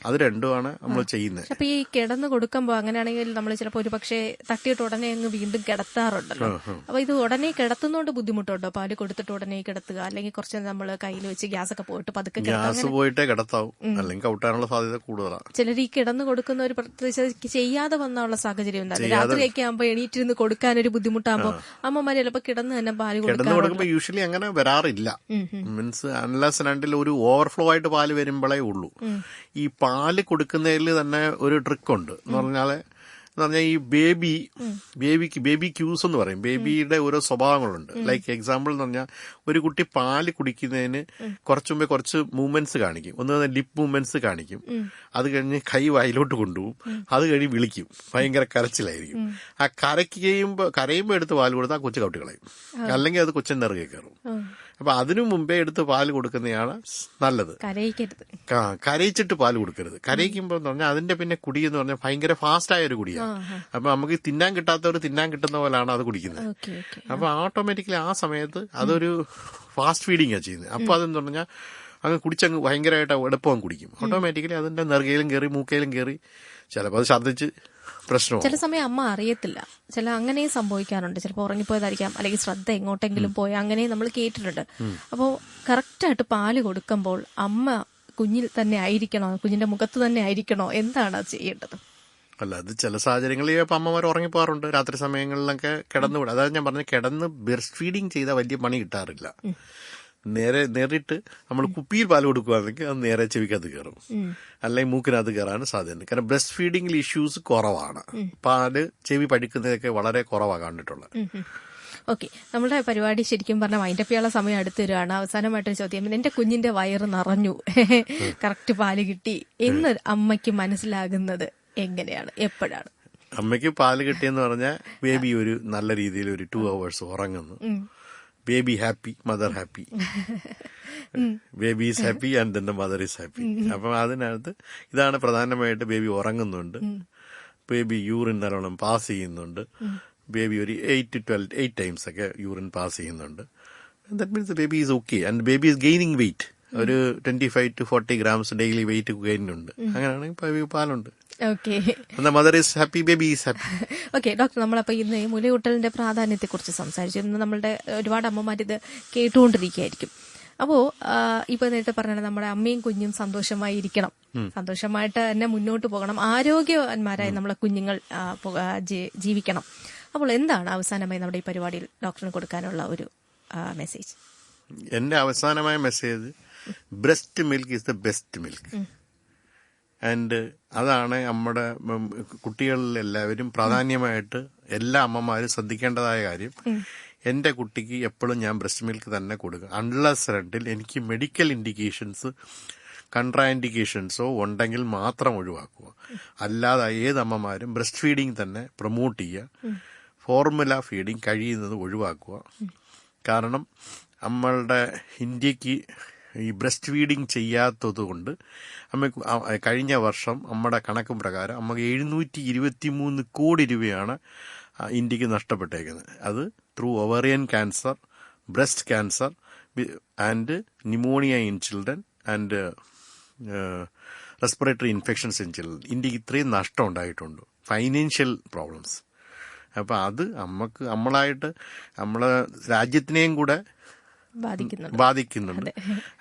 അത് രണ്ടുമാണ് നമ്മൾ ചെയ്യുന്നത്. അപ്പൊ ഈ കിടന്ന് കൊടുക്കുമ്പോ അങ്ങനെയാണെങ്കിൽ നമ്മൾ ചിലപ്പോ ഒരു പക്ഷേ തട്ടിയിട്ട് ഉടനെ അങ്ങ് വീണ്ടും കിടത്താറുണ്ടല്ലോ. അപ്പൊ ഇത് ഉടനെ കിടത്തുന്നോണ്ട് ബുദ്ധിമുട്ടുണ്ടോ? പാല് കൊടുത്തിട്ട് ഉടനെ കിടത്തുക, അല്ലെങ്കിൽ കുറച്ച് നമ്മൾ കയ്യിൽ വെച്ച് ഗ്യാസ് ഒക്കെ പോയിട്ട് പതുക്കെ ഗ്യാസ് പോയിട്ടേ കിടത്താവും, അല്ലെങ്കിൽ കൗട്ടാനുള്ള സാധ്യത കൂടുതലാണ്. ചിലർ ഈ കിടന്ന് കൊടുക്കുന്ന ഒരു പ്രത്യേകിച്ച് ചെയ്യാതെ വന്നുള്ള സാഹചര്യം ഉണ്ടാകും. രാത്രിയൊക്കെ ആകുമ്പോ എണീറ്റിരുന്ന് കൊടുക്കാനൊരു ബുദ്ധിമുട്ടാകുമ്പോ അമ്മമാര് ചിലപ്പോ കിടന്ന് തന്നെ പാല് കൊടുക്കുമ്പോ യൂഷ്വലി അങ്ങനെ വരാറില്ല. മീൻസ് അൺലെസ് രണ്ടിൽ ഒരു ഓവർഫ്ലോ ആയിട്ട് പാല് വരുമ്പോഴേ ഉള്ളൂ. ഈ പാല് കൊടുക്കുന്നതിൽ തന്നെ ഒരു ട്രിക്കുണ്ട് എന്ന് പറഞ്ഞാൽ ഈ ബേബി ക്യൂസ് എന്ന് പറയും. ബേബിയുടെ ഓരോ സ്വഭാവങ്ങളുണ്ട്. ലൈക്ക് എക്സാമ്പിൾ എന്ന് പറഞ്ഞാൽ ഒരു കുട്ടി പാല് കുടിക്കുന്നതിന് കുറച്ചു മുമ്പേ കുറച്ച് മൂവ്മെന്റ്സ് കാണിക്കും. ഒന്ന് ലിപ്പ് മൂവ്മെന്റ്സ് കാണിക്കും. അത് കഴിഞ്ഞ് കൈ വായിലോട്ട് കൊണ്ടുപോകും. അത് കഴിഞ്ഞ് വിളിക്കും. ഭയങ്കര കരച്ചിലായിരിക്കും. ആ കരയുമ്പോൾ എടുത്ത് പാല് കൊടുത്താൽ കൊച്ചു കൗട്ടുകളയും, അല്ലെങ്കിൽ അത് കൊച്ചിൻ നെറുകെ കയറും. അപ്പൊ അതിനു മുമ്പേ എടുത്ത് പാല് കൊടുക്കുന്നതാണ് നല്ലത്. കരയിച്ചിട്ട് പാല് കൊടുക്കരുത്. കരയിക്കുമ്പോൾ എന്ന് പറഞ്ഞാൽ അതിന്റെ പിന്നെ കുടി എന്ന് പറഞ്ഞാൽ ഭയങ്കര ഫാസ്റ്റ് ആയ ഒരു കുടിയാണ്. അപ്പൊ നമുക്ക് തിന്നാൻ കിട്ടാത്തവർ തിന്നാൻ കിട്ടുന്ന പോലെയാണ് അത് കുടിക്കുന്നത്. അപ്പൊ ഓട്ടോമാറ്റിക്കലി ആ സമയത്ത് അതൊരു ഫാസ്റ്റ് ഫീഡിങ് ആണ് ചെയ്യുന്നത്. അപ്പൊ അതെന്ന് പറഞ്ഞാൽ അങ്ങ് കുടിച്ചങ്ങ് ഭയങ്കരമായിട്ട് എളുപ്പം കുടിക്കും. ഓട്ടോമാറ്റിക്കലി അതിന്റെ നെറുകയിലും കയറി മൂക്കയിലും കയറി ചിലപ്പോൾ അത് ഛർദ്ദിച്ച് പ്രശ്നവും. ചില സമയം അമ്മ അറിയത്തില്ല, ചില അങ്ങനെയും സംഭവിക്കാറുണ്ട്. ചിലപ്പോൾ ഉറങ്ങിപ്പോയതായിരിക്കാം, അല്ലെങ്കിൽ ശ്രദ്ധ എങ്ങോട്ടെങ്കിലും പോയി, അങ്ങനെ നമ്മൾ കേട്ടിട്ടുണ്ട്. അപ്പോൾ കറക്റ്റായിട്ട് പാല് കൊടുക്കുമ്പോൾ അമ്മ കുഞ്ഞിൽ തന്നെ ആയിരിക്കണോ, കുഞ്ഞിന്റെ മുഖത്ത് തന്നെ ആയിരിക്കണോ, എന്താണ് ചെയ്യേണ്ടത്? അല്ല, അത് ചില സാഹചര്യങ്ങളിൽ ഇപ്പം അമ്മമാർ ഉറങ്ങിപ്പോകാറുണ്ട്. രാത്രി സമയങ്ങളിലൊക്കെ കിടന്നുവിടും. അതായത് ഞാൻ പറഞ്ഞ കിടന്ന് ബ്രസ്റ്റ് ഫീഡിങ് ചെയ്താൽ വലിയ പണി കിട്ടാറില്ല. നേരിട്ട് നമ്മൾ കുപ്പിയിൽ പാല് കൊടുക്കുകയാണെങ്കിൽ അത് നേരെ ചെവിക്കകത്ത് കയറും, അല്ലെങ്കിൽ മൂക്കിനകത്ത് കയറാൻ സാധ്യതയുണ്ട്. കാരണം ബ്രസ്റ്റ് ഫീഡിങ്ങിൽ ഇഷ്യൂസ് കുറവാണ്. പാല് ചെവി പഠിക്കുന്നതൊക്കെ വളരെ കുറവാണ് കണ്ടിട്ടുള്ളത്. ഓക്കെ, നമ്മുടെ പരിപാടി ശരിക്കും പറഞ്ഞാൽ വൈൻഡപ്പ് ചെയ്യാനുള്ള സമയം അടുത്ത് വരികയാണ്. അവസാനമായിട്ടൊരു ചോദ്യം, എന്റെ കുഞ്ഞിന്റെ വയറ് നിറഞ്ഞു, കറക്റ്റ് പാല് കിട്ടി എന്ന് അമ്മയ്ക്ക് മനസ്സിലാകുന്നത് എങ്ങനെയാണ്, എപ്പോഴാണ്? അമ്മയ്ക്ക് പാല് കിട്ടിയെന്ന് പറഞ്ഞാൽ ബേബി ഒരു നല്ല രീതിയിൽ ഒരു 2 hours ഉറങ്ങുന്നു. Baby happy, mother happy. Baby is happy and then the mother is happy. അപ്പം അതിനകത്ത് ഇതാണ് പ്രധാനമായിട്ട്. ബേബി ഉറങ്ങുന്നുണ്ട്, ബേബി യൂറിൻ നല്ലോണം പാസ് ചെയ്യുന്നുണ്ട്, ബേബി ഒരു 8 to 12 times ഒക്കെ യൂറിൻ പാസ് ചെയ്യുന്നുണ്ട്. That means baby is okay and baby is gaining weight. ഒരു 25 to 40 grams ഡെയിലി വെയിറ്റ് ഗെയിനുണ്ട്. അങ്ങനെയാണെങ്കിൽ പാലുണ്ട്. Mother is happy, baby is happy. Okay doctor, നമ്മളപ്പോൾ ഇന്ന് മുലയൂട്ടലിന്റെ പ്രാധാന്യത്തെക്കുറിച്ച് സംസാരിച്ചു. ഇന്ന് നമ്മളുടെ ഒരുപാട് അമ്മമാരിത് കേട്ടുകൊണ്ടിരിക്കുകയായിരിക്കും. അപ്പോൾ ഇപ്പൊ നേരത്തെ പറഞ്ഞാൽ നമ്മുടെ അമ്മയും കുഞ്ഞും സന്തോഷമായിരിക്കണം, സന്തോഷമായിട്ട് തന്നെ മുന്നോട്ട് പോകണം, ആരോഗ്യവാന്മാരായി നമ്മളെ കുഞ്ഞുങ്ങൾ ജീവിക്കണം. അപ്പോൾ എന്താണ് അവസാനമായി നമ്മുടെ ഈ പരിപാടിയിൽ ഡോക്ടറിന് കൊടുക്കാനുള്ള ഒരു മെസ്സേജ്? എന്റെ അവസാനമായ message, breast milk is the best milk. And അതാണ് നമ്മുടെ കുട്ടികളിലെല്ലാവരും പ്രാധാന്യമായിട്ട് എല്ലാ അമ്മമാരും ശ്രദ്ധിക്കേണ്ടതായ കാര്യം. എൻ്റെ കുട്ടിക്ക് എപ്പോഴും ഞാൻ ബ്രസ്റ്റ് മിൽക്ക് തന്നെ കൊടുക്കുക. അൺലെസ് രണ്ടിൽ എനിക്ക് മെഡിക്കൽ ഇൻഡിക്കേഷൻസ് കൺട്രാഇൻഡിക്കേഷൻസോ ഉണ്ടെങ്കിൽ മാത്രം ഒഴിവാക്കുക. അല്ലാതെ ഏത് അമ്മമാരും ബ്രസ്റ്റ് ഫീഡിങ് തന്നെ പ്രൊമോട്ട് ചെയ്യുക. ഫോർമുല ഫീഡിങ് കഴിയുന്നത് ഒഴിവാക്കുക. കാരണം നമ്മളുടെ ഇന്ത്യക്ക് ഈ ബ്രസ്റ്റ് ഫീഡിങ് ചെയ്യാത്തത് കൊണ്ട് അമ്മക്ക് കഴിഞ്ഞ വർഷം നമ്മുടെ കണക്കും പ്രകാരം നമുക്ക് 723 കോടി രൂപയാണ് ഇന്ത്യക്ക് നഷ്ടപ്പെട്ടേക്കുന്നത്. അത് through ovarian cancer, breast cancer, and pneumonia in children, and respiratory infections in children. ഇന്ത്യക്ക് ഇത്രയും നഷ്ടം ഉണ്ടായിട്ടുണ്ട്, ഫൈനാൻഷ്യൽ പ്രോബ്ലംസ്. അപ്പം അത് നമ്മളായിട്ട് നമ്മളെ രാജ്യത്തിനെയും കൂടെ ബാധിക്കുന്നുണ്ട്.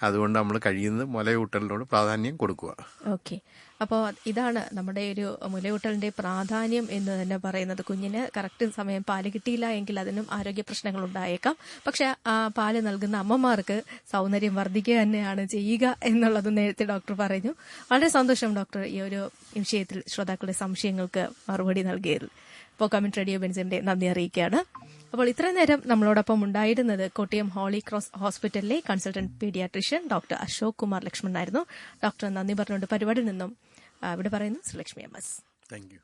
അതുകൊണ്ട് നമ്മൾ കഴിയുന്നത് മുലയൂട്ടലിനോട് പ്രാധാന്യം കൊടുക്കുക. ഓക്കെ, അപ്പോൾ ഇതാണ് നമ്മുടെ ഒരു മുലയൂട്ടലിന്റെ പ്രാധാന്യം എന്ന് തന്നെ പറയുന്നത്. കുഞ്ഞിന് കറക്റ്റ് സമയം പാല് കിട്ടിയില്ല എങ്കിൽ അതിനും ആരോഗ്യ പ്രശ്നങ്ങൾ ഉണ്ടായേക്കാം. പക്ഷെ പാല് നൽകുന്ന അമ്മമാർക്ക് സൗന്ദര്യം വർദ്ധിക്കുക തന്നെയാണ് ചെയ്യുക എന്നുള്ളത് നേരത്തെ ഡോക്ടർ പറഞ്ഞു. വളരെ സന്തോഷം ഡോക്ടർ ഈ ഒരു വിഷയത്തിൽ ശ്രോതാക്കളുടെ സംശയങ്ങൾക്ക് മറുപടി നൽകിയതിൽ. അപ്പോൾ കമ്മ്യൂണിറ്റി റേഡിയോ ബെൻസിന്റെ നന്ദി അറിയിക്കുകയാണ്. അപ്പോൾ ഇത്രയും നേരം നമ്മളോടൊപ്പം ഉണ്ടായിരുന്നത് കോട്ടയം ഹോളി ക്രോസ് ഹോസ്പിറ്റലിലെ consultant paediatrician doctor Ashok Kumar ലക്ഷ്മണനായിരുന്നു. ഡോക്ടർ നന്ദി പറഞ്ഞുകൊണ്ട് പരിപാടിയിൽ നിന്നും ഇവിടെ പറയുന്നു ശ്രീലക്ഷ്മി MS. Thank you.